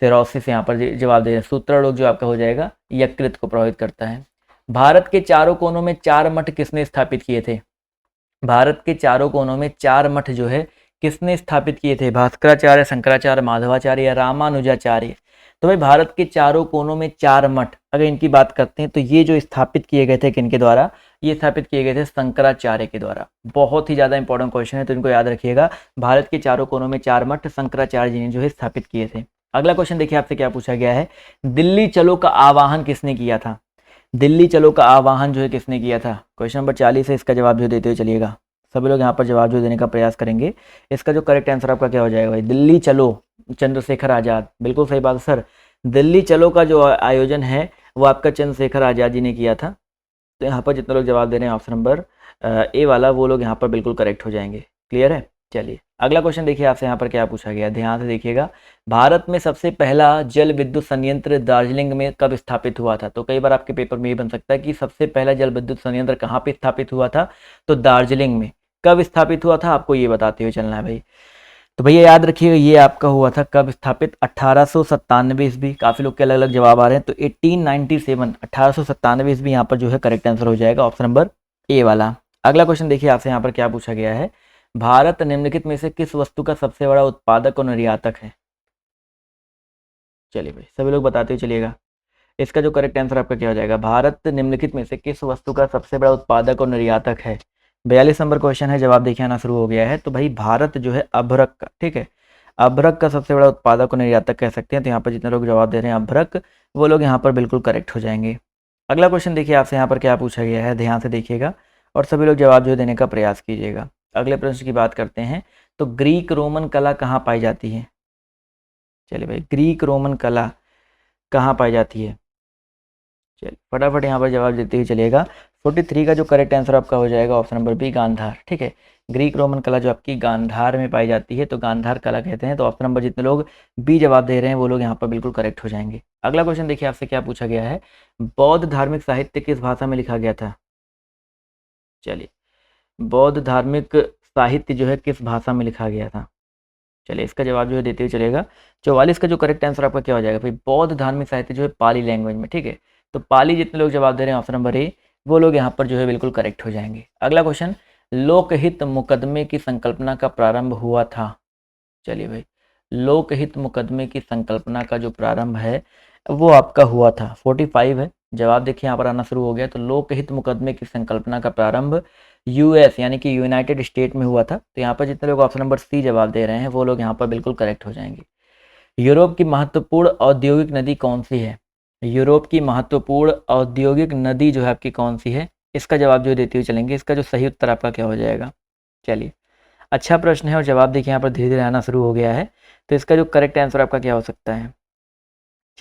सिरोसिस यहाँ पर जवाब दे रहे हैं। सूत्ररोग जो आपका हो जाएगा यकृत को प्रभावित करता है। भारत के चारों कोनों में 4 मठ किसने स्थापित किए थे? भारत के चारों कोनों में 4 मठ जो है किसने स्थापित किए थे? भास्कराचार्य, शंकराचार्य, माधवाचार्य या रामानुजाचार्य? तो भाई भारत के चारों कोनों में 4 मठ अगर इनकी बात करते हैं तो ये जो स्थापित किए गए थे किनके द्वारा? ये स्थापित किए गए थे शंकराचार्य के द्वारा। बहुत ही ज़्यादा इंपॉर्टेंट क्वेश्चन है तो इनको याद रखिएगा। भारत के चारों कोनों में 4 मठ शंकराचार्य जी ने जो है स्थापित किए थे। अगला क्वेश्चन देखिए आपसे क्या पूछा गया है, दिल्ली चलो का आह्वान किसने किया था? दिल्ली चलो का आह्वान जो है किसने किया था? क्वेश्चन नंबर 40 है, इसका जवाब जो देते हुए चलिएगा। सभी लोग यहाँ पर जवाब जो देने का प्रयास करेंगे। इसका जो करेक्ट आंसर आपका क्या हो जाएगा भाई? दिल्ली चलो, चंद्रशेखर आज़ाद। बिल्कुल सही बात सर, दिल्ली चलो का जो आयोजन है वो आपका चंद्रशेखर आज़ाद जी ने किया था। तो यहाँ पर जितने लोग जवाब दे रहे हैं ऑप्शन नंबर ए वाला, वो लोग यहाँ पर बिल्कुल करेक्ट हो जाएंगे। क्लियर है? चलिए अगला क्वेश्चन देखिए आपसे यहाँ पर क्या पूछा गया, ध्यान से देखिएगा। भारत में सबसे पहला जल विद्युत संयंत्र दार्जिलिंग में कब स्थापित हुआ था? तो कई बार आपके पेपर में ये बन सकता है कि सबसे पहला जल विद्युत संयंत्र कहाँ पे स्थापित हुआ था? तो दार्जिलिंग में। कब स्थापित हुआ था आपको ये बताते हुए चलना है भाई। तो भैया याद रखिएगा ये आपका हुआ था कब स्थापित? 1897 ईस्वी। काफ़ी लोग के अलग अलग जवाब आ रहे हैं तो 1897, 1897 ईस्वी यहाँ पर जो है करेक्ट आंसर हो जाएगा, ऑप्शन नंबर ए वाला। अगला क्वेश्चन देखिए आपसे यहाँ पर क्या पूछा गया है, भारत निम्नलिखित में से किस वस्तु का सबसे बड़ा उत्पादक और निर्यातक है? चलिए भाई सभी लोग बताते हुए चलिएगा। इसका जो करेक्ट आंसर आपका क्या हो जाएगा? भारत निम्नलिखित में से किस वस्तु का सबसे बड़ा उत्पादक और निर्यातक है? 42 नंबर क्वेश्चन है, जवाब देखिए आना शुरू हो गया है। तो भाई भारत जो है अभ्रक का, ठीक है, अभ्रक का सबसे बड़ा उत्पादक और निर्यातक कह सकते हैं। तो यहाँ पर जितने लोग जवाब दे रहे हैं अभ्रक, वो लोग यहाँ पर बिल्कुल करेक्ट हो जाएंगे। अगला क्वेश्चन देखिए आपसे यहाँ पर क्या पूछा गया है, ध्यान से देखिएगा और सभी लोग जवाब जो देने का प्रयास कीजिएगा। अगले प्रश्न की बात करते हैं तो ग्रीक रोमन कला कहाँ पाई जाती है? चलिए भाई ग्रीक रोमन कला कहाँ पाई जाती है? चलिए फटाफट यहाँ पर जवाब देते हुए चलिएगा। 43 का जो करेक्ट आंसर आपका हो जाएगा ऑप्शन नंबर बी, गांधार। ठीक है, ग्रीक रोमन कला जो आपकी गांधार में पाई जाती है तो गांधार कला कहते हैं। तो ऑप्शन नंबर जितने लोग बी जवाब दे रहे हैं वो लोग यहाँ पर बिल्कुल करेक्ट हो जाएंगे। अगला क्वेश्चन देखिए आपसे क्या पूछा गया है, बौद्ध धार्मिक साहित्य किस भाषा में लिखा गया था? चलिए बौद्ध धार्मिक साहित्य जो है किस भाषा में लिखा गया था? चलिए इसका जवाब जो है देते हुए चलेगा। 44 का जो करेक्ट आंसर आपका क्या हो जाएगा भाई? बौद्ध धार्मिक साहित्य जो है पाली लैंग्वेज में। ठीक है, तो पाली जितने लोग जवाब दे रहे हैं ऑप्शन नंबर ए, वो लोग यहाँ पर जो है बिल्कुल करेक्ट हो जाएंगे। अगला क्वेश्चन, लोकहित मुकदमे की संकल्पना का प्रारंभ हुआ था? चलिए भाई लोकहित मुकदमे की संकल्पना का जो प्रारंभ है वो आपका हुआ था, 45 है। जवाब देखिए यहाँ पर आना शुरू हो गया। तो लोकहित मुकदमे की संकल्पना का प्रारंभ यूएस यानी कि यूनाइटेड स्टेट में हुआ था। तो यहाँ पर जितने लोग ऑप्शन नंबर सी जवाब दे रहे हैं वो लोग यहाँ पर बिल्कुल करेक्ट हो जाएंगे। यूरोप की महत्वपूर्ण औद्योगिक नदी कौन सी है? यूरोप की महत्वपूर्ण औद्योगिक नदी जो है आपकी कौन सी है? इसका जवाब जो देते हुए चलेंगे। इसका जो सही उत्तर आपका क्या हो जाएगा? चलिए अच्छा प्रश्न है और जवाब देखिए यहाँ पर धीरे धीरे आना शुरू हो गया है। तो इसका जो करेक्ट आंसर आपका क्या हो सकता है?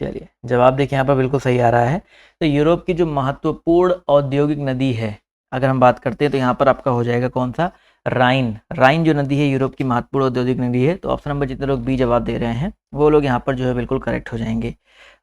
चलिए जवाब देखिए यहाँ पर बिल्कुल सही आ रहा है। तो यूरोप की जो महत्वपूर्ण औद्योगिक नदी है अगर हम बात करते हैं तो यहाँ पर आपका हो जाएगा कौन सा? राइन। राइन जो नदी है यूरोप की महत्वपूर्ण औद्योगिक नदी है। तो ऑप्शन नंबर जितने लोग बी जवाब दे रहे हैं वो लोग यहाँ पर जो है बिल्कुल करेक्ट हो जाएंगे।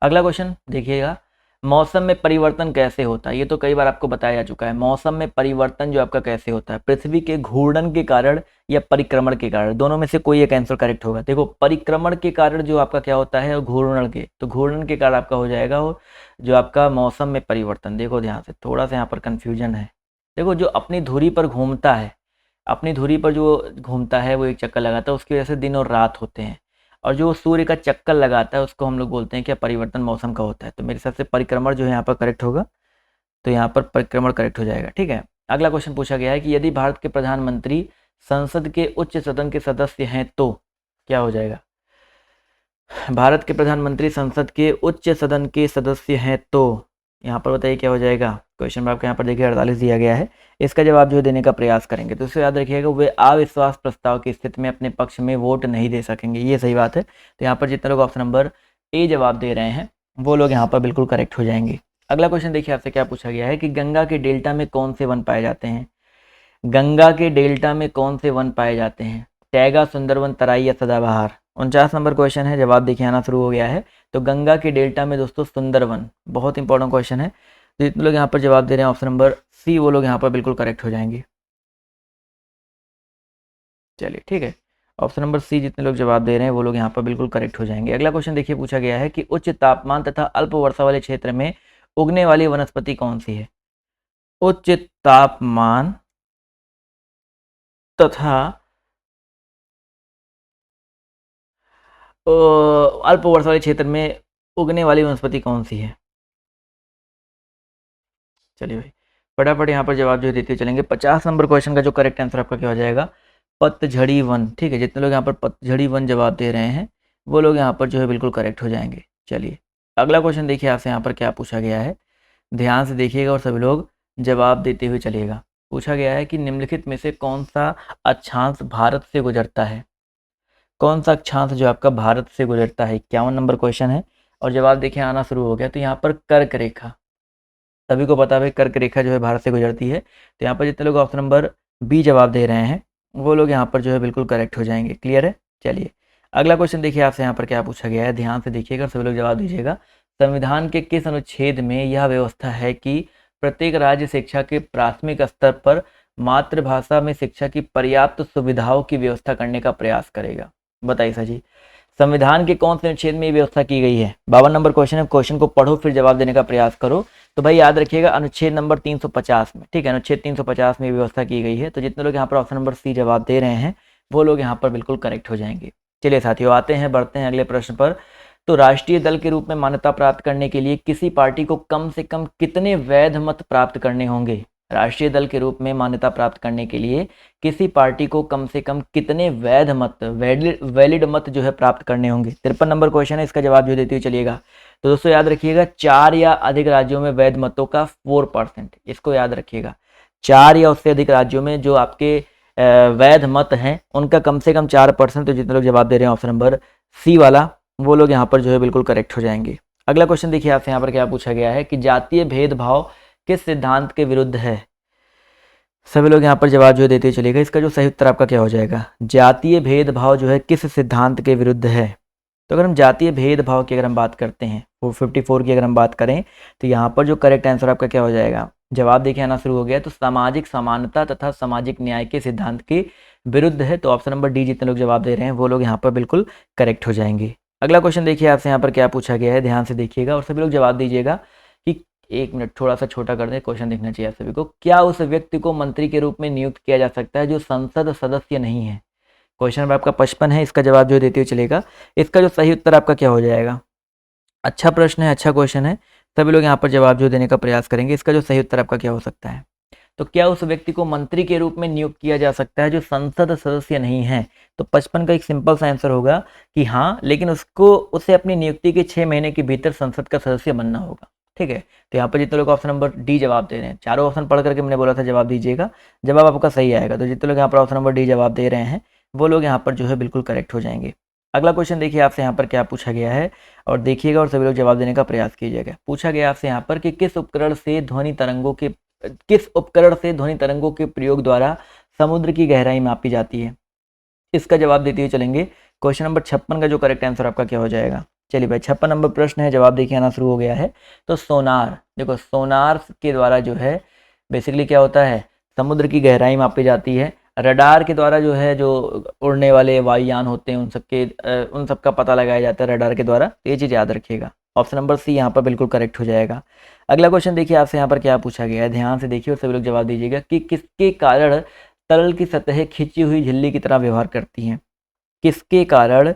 अगला क्वेश्चन देखिएगा, मौसम में परिवर्तन कैसे होता है? ये तो कई बार आपको बताया जा चुका है। मौसम में परिवर्तन जो आपका कैसे होता है? पृथ्वी के घूर्णन के कारण या परिक्रमण के कारण? दोनों में से कोई एक आंसर करेक्ट होगा। देखो परिक्रमण के कारण जो आपका क्या होता है, घूर्णन के, तो घूर्णन के कारण आपका हो जाएगा वो जो आपका मौसम में परिवर्तन। देखो ध्यान से, थोड़ा सा यहाँ पर कन्फ्यूजन है। देखो जो अपनी धुरी पर घूमता है, अपनी धुरी पर जो घूमता है वो एक चक्कर लगाता है, उसकी वजह से दिन और रात होते हैं। और जो सूर्य का चक्कर लगाता है उसको हम लोग बोलते हैं क्या? परिवर्तन मौसम का होता है। तो मेरे हिसाब से परिक्रमण जो है यहाँ पर करेक्ट होगा। तो यहाँ पर परिक्रमण करेक्ट हो जाएगा। ठीक है, अगला क्वेश्चन पूछा गया है कि यदि भारत के प्रधानमंत्री संसद के उच्च सदन के सदस्य हैं तो क्या हो जाएगा? भारत के प्रधानमंत्री संसद के उच्च सदन के सदस्य हैं तो यहाँ पर बताइए क्या हो जाएगा? क्वेश्चन में आपको यहाँ पर देखिए 48 दिया गया है। इसका जवाब जो देने का प्रयास करेंगे तो इससे याद रखिएगा वे अविश्वास प्रस्ताव की स्थिति में अपने पक्ष में वोट नहीं दे सकेंगे। ये सही बात है। तो यहाँ पर जितने लोग ऑप्शन नंबर ए जवाब दे रहे हैं वो लोग यहाँ पर बिल्कुल करेक्ट हो जाएंगे। अगला क्वेश्चन देखिए आपसे क्या पूछा गया है कि गंगा के डेल्टा में कौन से वन पाए जाते हैं? गंगा के डेल्टा में कौन से वन पाए जाते हैं? टैगा, सुंदरवन, तराई या सदाबहार? 49 नंबर क्वेश्चन है, जवाब देखिए आना शुरू हो गया है। तो गंगा के डेल्टा में दोस्तों सुंदरवन, बहुत इंपॉर्टेंट क्वेश्चन है। तो जितने लोग यहाँ पर जवाब दे रहे हैं ऑप्शन नंबर सी, वो लोग यहाँ पर बिल्कुल करेक्ट हो जाएंगे। चलिए ठीक है, ऑप्शन नंबर सी जितने लोग जवाब दे रहे हैं वो लोग यहाँ पर बिल्कुल करेक्ट हो जाएंगे। अगला क्वेश्चन देखिए, पूछा गया है कि उच्च तापमान तथा अल्प वर्षा वाले क्षेत्र में उगने वाली वनस्पति कौन सी है। उच्च तापमान तथा अल्प वर्षा वाले क्षेत्र में उगने वाली वनस्पति कौन सी है। चलिए भाई फटाफट यहाँ पर जवाब जो है देते चलेंगे। 50 नंबर क्वेश्चन का जो करेक्ट आंसर आपका क्या हो जाएगा, पतझड़ी वन। ठीक है, जितने लोग यहाँ पर पतझड़ी वन जवाब दे रहे हैं वो लोग यहाँ पर जो है बिल्कुल करेक्ट हो जाएंगे। चलिए अगला क्वेश्चन देखिए आपसे यहाँ पर क्या पूछा गया है, ध्यान से देखिएगा और सभी लोग जवाब देते हुए चलिएगा। पूछा गया है कि निम्नलिखित में से कौन सा अक्षांश भारत से गुजरता है। कौन सा अक्षांश जो आपका भारत से गुजरता है, 51 नंबर क्वेश्चन है और जवाब देखिए आना शुरू हो गया। तो यहाँ पर कर्क रेखा, सभी को पता है कर्क रेखा जो है भारत से गुजरती है। तो यहाँ पर जितने लोग ऑप्शन नंबर बी जवाब दे रहे हैं वो लोग यहाँ पर जो है बिल्कुल करेक्ट हो जाएंगे। क्लियर है। चलिए अगला क्वेश्चन देखिए आपसे यहाँ पर क्या पूछा गया है, ध्यान से देखिएगा सभी लोग जवाब दीजिएगा। संविधान के किस अनुच्छेद में यह व्यवस्था है कि प्रत्येक राज्य शिक्षा के प्राथमिक स्तर पर मातृभाषा में शिक्षा की पर्याप्त सुविधाओं की व्यवस्था करने का प्रयास करेगा। बताइए सर जी, संविधान के कौन से अनुच्छेद में ये व्यवस्था की गई है। 52 नंबर क्वेश्चन है, क्वेश्चन को पढ़ो फिर जवाब देने का प्रयास करो। तो भाई याद रखिएगा अनुच्छेद नंबर 350 में। ठीक है, अनुच्छेद 350 में व्यवस्था की गई है। तो जितने लोग यहाँ पर ऑप्शन नंबर सी जवाब दे रहे हैं वो लोग यहाँ पर बिल्कुल करेक्ट हो जाएंगे। चलिए साथियों आते हैं, बढ़ते हैं अगले प्रश्न पर। तो राष्ट्रीय दल के रूप में मान्यता प्राप्त करने के लिए किसी पार्टी को कम से कम कितने वैध मत प्राप्त करने होंगे। राष्ट्रीय दल के रूप में मान्यता प्राप्त करने के लिए किसी पार्टी को कम से कम कितने वैध मत, वैलिड मत जो है प्राप्त करने होंगे। 53 नंबर क्वेश्चन है, इसका जवाब जो देते हुए चलिएगा। तो दोस्तों याद रखिएगा 4 या अधिक राज्यों में वैध मतों का 4%, इसको याद रखिएगा। 4 या उससे अधिक राज्यों में जो आपके वैध मत हैं उनका कम से कम 4%। तो जितने लोग जवाब दे रहे हैं ऑप्शन नंबर सी वाला वो लोग यहाँ पर जो है बिल्कुल करेक्ट हो जाएंगे। अगला क्वेश्चन देखिए आपसे यहाँ पर क्या पूछा गया है कि जातीय भेदभाव किस सिद्धांत के विरुद्ध है। सभी लोग यहाँ पर जवाब जो देते चलेगा। इसका जो सही उत्तर आपका क्या हो जाएगा, जातीय भेदभाव जो है किस सिद्धांत के विरुद्ध है। तो अगर हम जातीय भेदभाव की अगर हम बात करते हैं 454 की अगर हम बात करें तो यहाँ पर जो करेक्ट आंसर आपका क्या हो जाएगा, जवाब देखिए आना शुरू हो गया। तो सामाजिक समानता तथा सामाजिक न्याय के सिद्धांत के विरुद्ध है। तो ऑप्शन नंबर डी जितने लोग जवाब दे रहे हैं वो लोग यहाँ पर बिल्कुल करेक्ट हो जाएंगे। अगला क्वेश्चन देखिए आपसे यहाँ पर क्या पूछा गया है, ध्यान से देखिएगा और सभी लोग जवाब दीजिएगा। कि 1 मिनट थोड़ा सा छोटा कर दें, क्वेश्चन देखना चाहिए आप सभी को। क्या उस व्यक्ति को मंत्री के रूप में नियुक्त किया जा सकता है जो संसद सदस्य नहीं है। क्वेश्चन नंबर आपका 55 है, इसका जवाब जो देते हुए चलेगा। इसका जो सही उत्तर आपका क्या हो जाएगा, अच्छा प्रश्न है, अच्छा क्वेश्चन है, सभी लोग यहाँ पर जवाब जो देने का प्रयास करेंगे। इसका जो सही उत्तर आपका क्या हो सकता है, तो क्या उस व्यक्ति को मंत्री के रूप में नियुक्त किया जा सकता है जो संसद सदस्य नहीं है। तो 55 का एक सिंपल सा आंसर होगा कि हाँ, लेकिन उसे अपनी नियुक्ति के 6 महीने के भीतर संसद का सदस्य बनना होगा। ठीक है, तो यहाँ पर जितने लोग ऑप्शन नंबर डी जवाब दे रहे हैं, चारों ऑप्शन पढ़ करके मैंने बोला था जवाब दीजिएगा, जवाब आपका सही आएगा। तो जितने लोग यहाँ पर ऑप्शन नंबर डी जवाब दे रहे हैं वो लोग यहाँ पर जो है बिल्कुल करेक्ट हो जाएंगे। अगला क्वेश्चन देखिए आपसे यहाँ पर क्या पूछा गया है और देखिएगा और सभी लोग जवाब देने का प्रयास कीजिएगा। पूछा गया आपसे यहाँ पर कि किस उपकरण से ध्वनि तरंगों के प्रयोग द्वारा समुद्र की गहराई मापी जाती है। इसका जवाब देते हुए चलेंगे। क्वेश्चन नंबर 56 का जो करेक्ट आंसर आपका क्या हो जाएगा। चलिए भाई 56 नंबर प्रश्न है, जवाब देखिए आना शुरू हो गया है। तो सोनार, देखो सोनार के द्वारा जो है बेसिकली क्या होता है, समुद्र की गहराई मापी जाती है। रडार के द्वारा जो है, जो उड़ने वाले वायुयान होते हैं उन सब का पता लगाया जाता है रडार के द्वारा। तो ये चीज़ याद रखिएगा। ऑप्शन नंबर सी यहाँ पर बिल्कुल करेक्ट हो जाएगा। अगला क्वेश्चन देखिए आपसे यहाँ पर क्या पूछा गया है, ध्यान से देखिए और सभी लोग जवाब दीजिएगा कि किसके कारण तरल की सतहें खिंची हुई झिल्ली की तरह व्यवहार करती हैं। किसके कारण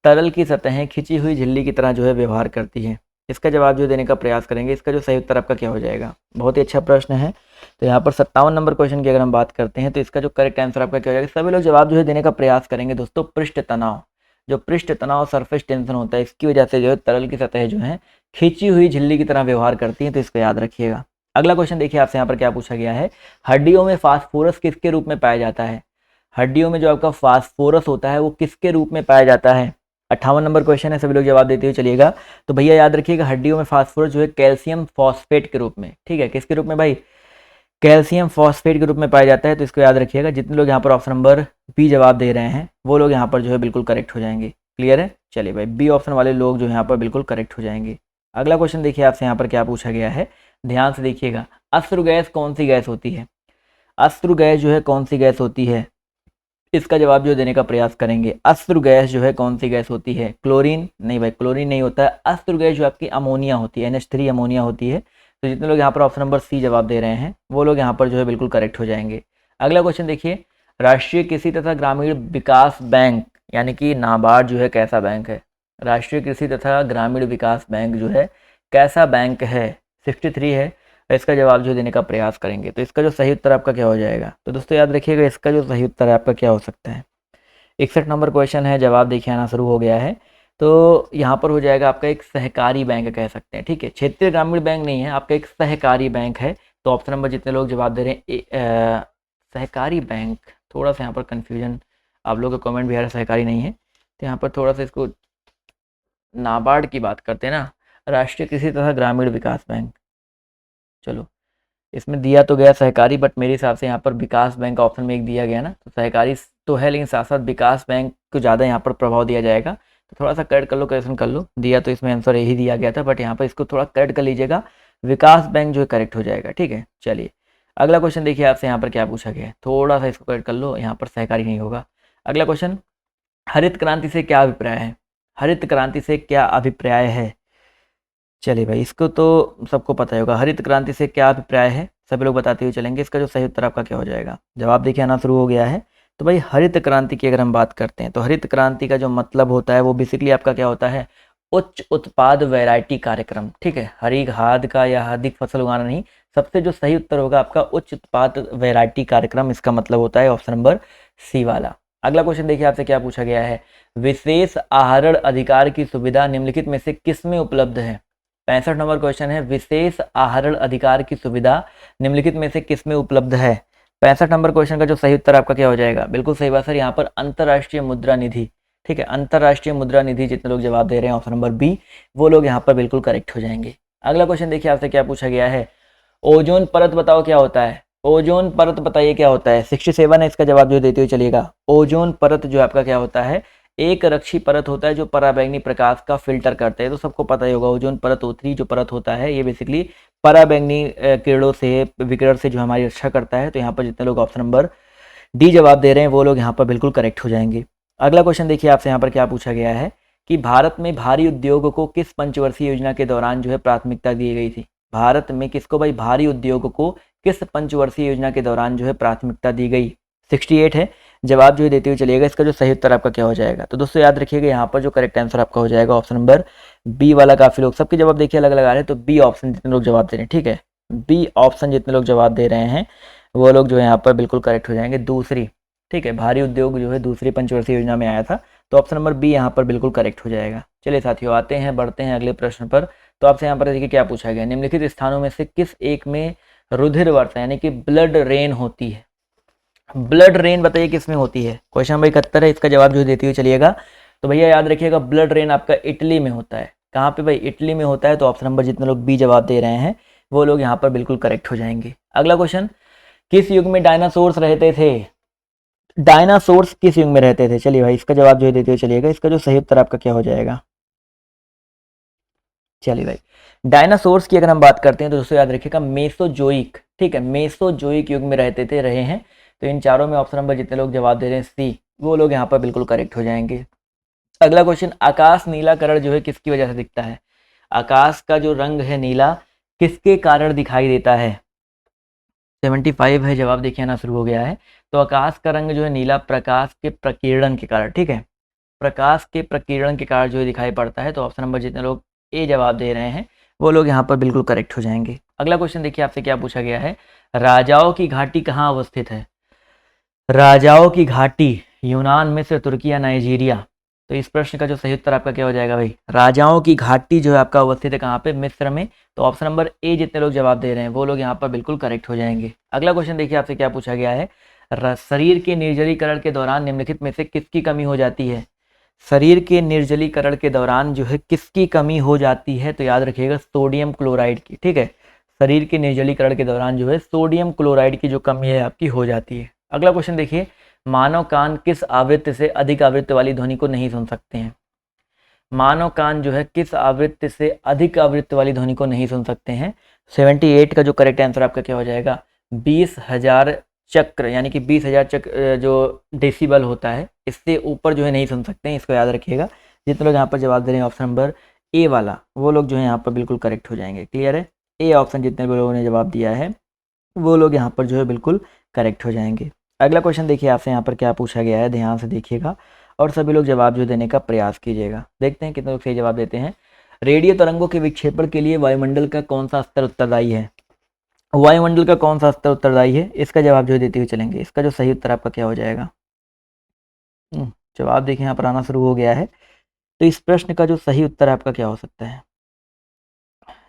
तरल की सतहें खिंची हुई झिल्ली की तरह जो है व्यवहार करती हैं। इसका जवाब जो देने का प्रयास करेंगे। इसका जो सही उत्तर आपका क्या हो जाएगा, बहुत ही अच्छा प्रश्न है। तो यहाँ पर 57 नंबर क्वेश्चन की अगर हम बात करते हैं तो इसका जो करेक्ट आंसर आपका क्या हो जाएगा, सभी लोग जवाब जो है देने का प्रयास करेंगे। दोस्तों पृष्ठ तनाव, जो पृष्ठ तनाव सरफेस टेंशन होता है, इसकी वजह से जो है तरल की सतह जो है खींची हुई झिल्ली की तरह व्यवहार करती है। तो इसको याद रखिएगा। अगला क्वेश्चन देखिए आपसे यहाँ पर क्या पूछा गया है, हड्डियों में फास्फोरस किसके रूप में पाया जाता है। हड्डियों में जो आपका फास्फोरस होता है वो किसके रूप में पाया जाता है। 58 नंबर क्वेश्चन है, सभी लोग जवाब देते हुए चलिएगा। तो भैया याद रखिएगा हड्डियों में फास्फोरस जो है कैल्शियम फॉस्फेट के रूप में, ठीक है, किसके रूप में भाई, कैल्शियम फॉस्फेट के रूप में पाया जाता है। तो इसको याद रखिएगा। जितने लोग यहाँ पर ऑप्शन नंबर बी जवाब दे रहे हैं वो लोग यहाँ पर जो है बिल्कुल करेक्ट हो जाएंगे। क्लियर है। चलिए भाई बी ऑप्शन वाले लोग जो यहाँ पर बिल्कुल करेक्ट हो जाएंगे। अगला क्वेश्चन देखिए आपसे यहाँ पर क्या पूछा गया है, ध्यान से देखिएगा, अश्रु गैस कौन सी गैस होती है? अश्रु गैस जो है कौन सी गैस होती है? इसका जवाब जो देने का प्रयास करेंगे। अश्रु गैस जो है कौन सी गैस होती है? क्लोरीन? नहीं भाई, क्लोरीन नहीं होता है। अश्रु गैस जो आपकी अमोनिया होती है, NH3 अमोनिया होती है। तो जितने लोग यहाँ पर ऑप्शन नंबर सी जवाब दे रहे हैं वो लोग यहाँ पर जो है बिल्कुल करेक्ट हो जाएंगे। अगला क्वेश्चन देखिए, राष्ट्रीय कृषि तथा ग्रामीण विकास बैंक यानी कि नाबार्ड जो है कैसा बैंक है? राष्ट्रीय कृषि तथा ग्रामीण विकास बैंक जो है कैसा बैंक है? 63 है। इसका जवाब जो देने का प्रयास करेंगे। तो इसका जो सही उत्तर आपका क्या हो जाएगा? तो दोस्तों याद रखिएगा, इसका जो सही उत्तर है आपका क्या हो सकता है? 61 नंबर क्वेश्चन है, जवाब देखिए आना शुरू हो गया है। तो यहाँ पर हो जाएगा आपका एक सहकारी बैंक कह सकते हैं, ठीक है, क्षेत्रीय ग्रामीण बैंक नहीं है, आपका एक सहकारी बैंक है। तो ऑप्शन नंबर जितने लोग जवाब दे रहे हैं सहकारी बैंक, थोड़ा सा यहाँ पर कन्फ्यूजन आप लोगों का कमेंट भी आ रहा है, सहकारी नहीं है। तो यहाँ पर थोड़ा सा इसको नाबार्ड की बात करते हैं ना, राष्ट्रीय कृषि तथा ग्रामीण विकास बैंक। चलो, इसमें दिया तो गया सहकारी, बट मेरे हिसाब से यहाँ पर विकास बैंक ऑप्शन में एक दिया गया ना, तो सहकारी तो है लेकिन साथ साथ विकास बैंक को ज़्यादा यहाँ पर प्रभाव दिया जाएगा। तो थोड़ा सा करेक्ट कर लो, करेक्शन कर लो। दिया तो इसमें आंसर यही दिया गया था, बट यहाँ पर इसको थोड़ा करेक्ट कर लीजिएगा, विकास बैंक जो है करेक्ट हो जाएगा, ठीक है। चलिए अगला क्वेश्चन देखिए, आपसे यहाँ पर क्या पूछा गया है, थोड़ा सा इसको करेक्ट कर लो, यहाँ पर सहकारी नहीं होगा। अगला क्वेश्चन, हरित क्रांति से क्या अभिप्राय है? हरित क्रांति से क्या अभिप्राय है? चलिए भाई, इसको तो सबको पता ही होगा, हरित क्रांति से क्या अभिप्राय है, सभी लोग बताते हुए चलेंगे। इसका जो सही उत्तर आपका क्या हो जाएगा? जवाब देखिए आना शुरू हो गया है। तो भाई हरित क्रांति की अगर हम बात करते हैं तो हरित क्रांति का जो मतलब होता है वो बेसिकली आपका क्या होता है? उच्च उत्पाद वैरायटी कार्यक्रम, ठीक है, हरी खाद का या अधिक फसल उगाना नहीं, सबसे जो सही उत्तर होगा आपका उच्च उत्पाद वैरायटी कार्यक्रम, इसका मतलब होता है ऑप्शन नंबर सी वाला। अगला क्वेश्चन देखिए, आपसे क्या पूछा गया है, विशेष आहरण अधिकार की सुविधा निम्नलिखित में से किसमें उपलब्ध है? 65 नंबर क्वेश्चन है, विशेष आहरण अधिकार की सुविधा निम्नलिखित में से किसमें उपलब्ध है? 65 नंबर क्वेश्चन का जो सही उत्तर आपका क्या हो जाएगा? बिल्कुल सही बात सर, यहाँ पर अंतरराष्ट्रीय मुद्रा निधि, ठीक है, अंतरराष्ट्रीय मुद्रा निधि। जितने लोग जवाब दे रहे हैं ऑप्शन नंबर बी, वो लोग यहाँ पर बिल्कुल करेक्ट हो जाएंगे। अगला क्वेश्चन देखिए, आपसे क्या पूछा गया है, ओजोन परत बताओ क्या होता है? ओजोन परत बताइए क्या होता है? 67 है, इसका जवाब जो देते हुए चलिएगा। ओजोन परत जो आपका क्या होता है? एक रक्षी परत होता है जो पराबैंगनी प्रकाश का फिल्टर करते हैं। तो सबको पता ही होगा, ओजोन परत O3 जो परत होता है ये बेसिकली पराबैंगनी किरणों से, विकिरण से जो हमारी रक्षा करता है। तो यहाँ पर जितने लोग ऑप्शन नंबर डी जवाब दे रहे हैं वो लोग यहाँ पर बिल्कुल करेक्ट हो जाएंगे। अगला क्वेश्चन देखिए, आपसे यहाँ पर क्या पूछा गया है कि भारत में भारी उद्योग को किस पंचवर्षीय योजना के दौरान जो है प्राथमिकता दी गई थी? भारत में किसको भाई, भारी उद्योग को किस पंचवर्षीय योजना के दौरान जो है प्राथमिकता दी गई? 68 है, जवाब जो है देते हुए चलिएगा। इसका जो सही उत्तर आपका क्या हो जाएगा? तो दोस्तों याद रखिएगा, यहाँ पर जो करेक्ट आंसर आपका हो जाएगा ऑप्शन नंबर बी वाला। काफी लोग सबके जवाब देखिए अलग अलग आ रहे हैं, तो बी ऑप्शन जितने लोग जवाब दे रहे हैं, ठीक है, बी ऑप्शन जितने लोग जवाब दे रहे हैं वो लोग जो है यहाँ पर बिल्कुल करेक्ट हो जाएंगे। दूसरी, ठीक है, भारी उद्योग जो है दूसरी पंचवर्षीय योजना में आया था, तो ऑप्शन नंबर बी यहाँ पर बिल्कुल करेक्ट हो जाएगा। चलिए साथियों, आते हैं, बढ़ते हैं अगले प्रश्न पर। तो आपसे यहाँ पर देखिए क्या पूछा गया, निम्नलिखित स्थानों में से किस एक में रुधिर वर्षा यानी कि ब्लड रेन होती है? ब्लड रेन बताइए किसमें होती है? क्वेश्चन नंबर 71 है, इसका जवाब जो देते हुए चलिएगा। तो भैया याद रखिएगा, ब्लड रेन आपका इटली में होता है। कहाँ पे भाई? इटली में होता है। तो ऑप्शन नंबर जितने लोग बी जवाब दे रहे हैं वो लोग यहाँ पर बिल्कुल करेक्ट हो जाएंगे। अगला क्वेश्चन, किस युग में डायनासोर्स रहते थे? डायनासोर्स किस युग में रहते थे? चलिए भाई, इसका जवाब जो देते हुए चलिएगा। इसका जो सही उत्तर आपका क्या हो जाएगा? चलिए भाई, डायनासोर्स की अगर हम बात करते हैं तो दोस्तों याद रखिएगा मेसोजोइक, ठीक है, मेसोजोइक युग में रहे हैं। तो इन चारों में ऑप्शन नंबर जितने लोग जवाब दे रहे हैं सी, वो लोग यहाँ पर बिल्कुल करेक्ट हो जाएंगे। अगला क्वेश्चन, आकाश नीलाकरण जो है किसकी वजह से दिखता है? आकाश का जो रंग है नीला किसके कारण दिखाई देता है? 75 है, जवाब देखिए आना शुरू हो गया है। तो आकाश का रंग जो है नीला प्रकाश के प्रकीर्णन के कारण, ठीक है, प्रकाश के प्रकीर्णन के कारण जो है दिखाई पड़ता है। तो ऑप्शन नंबर जितने लोग ए जवाब दे रहे हैं वो लोग यहाँ पर बिल्कुल करेक्ट हो जाएंगे। अगला क्वेश्चन देखिए, आपसे क्या पूछा गया है, राजाओं की घाटी कहाँ अवस्थित है? राजाओं की घाटी यूनान, मिस्र, तुर्की या नाइजीरिया? तो इस प्रश्न का जो सही उत्तर आपका क्या हो जाएगा भाई? राजाओं की घाटी जो है आपका अवस्थित है कहाँ पे? मिस्र में। तो ऑप्शन नंबर ए जितने लोग जवाब दे रहे हैं वो लोग यहाँ पर बिल्कुल करेक्ट हो जाएंगे। अगला क्वेश्चन देखिए, आपसे क्या पूछा गया है, शरीर के निर्जलीकरण के दौरान निम्नलिखित में से किसकी कमी हो जाती है? शरीर के निर्जलीकरण के दौरान जो है किसकी कमी हो जाती है? तो याद रखिएगा सोडियम क्लोराइड की, ठीक है, शरीर के निर्जलीकरण के दौरान जो है सोडियम क्लोराइड की जो कमी है आपकी हो जाती है। अगला क्वेश्चन देखिए, मानव कान किस आवृत्ति से अधिक आवृत्ति वाली ध्वनि को नहीं सुन सकते हैं? मानव कान जो है किस आवृत्ति से अधिक आवृत्ति वाली ध्वनि को नहीं सुन सकते हैं? 78 का जो करेक्ट आंसर आपका क्या हो जाएगा, 20,000 चक्र, यानी कि 20,000 चक्र जो डेसिबल होता है, इससे ऊपर जो है नहीं सुन सकते हैं, इसको याद रखिएगा। जितने लोग यहाँ पर जवाब दे रहे हैं ऑप्शन नंबर ए वाला, वो लोग जो है यहाँ पर बिल्कुल करेक्ट हो जाएंगे। क्लियर है, ए ऑप्शन जितने भी लोगों ने जवाब दिया है वो लोग यहाँ पर जो है बिल्कुल करेक्ट हो जाएंगे। अगला क्वेश्चन देखिए आपसे यहाँ पर क्या पूछा गया है, ध्यान से देखिएगा और सभी लोग जवाब जो देने का प्रयास कीजिएगा। देखते हैं कितने लोग सही जवाब देते हैं। रेडियो तरंगों के विक्षेपण के लिए वायुमंडल का कौन सा स्तर उत्तरदायी है? वायुमंडल का कौन सा स्तर उत्तरदायी है, इसका जवाब जो देते हुए चलेंगे। इसका जो सही उत्तर आपका क्या हो जाएगा? जवाब देखिए यहाँ पर आना शुरू हो गया है। तो इस प्रश्न का जो सही उत्तर आपका क्या हो सकता है?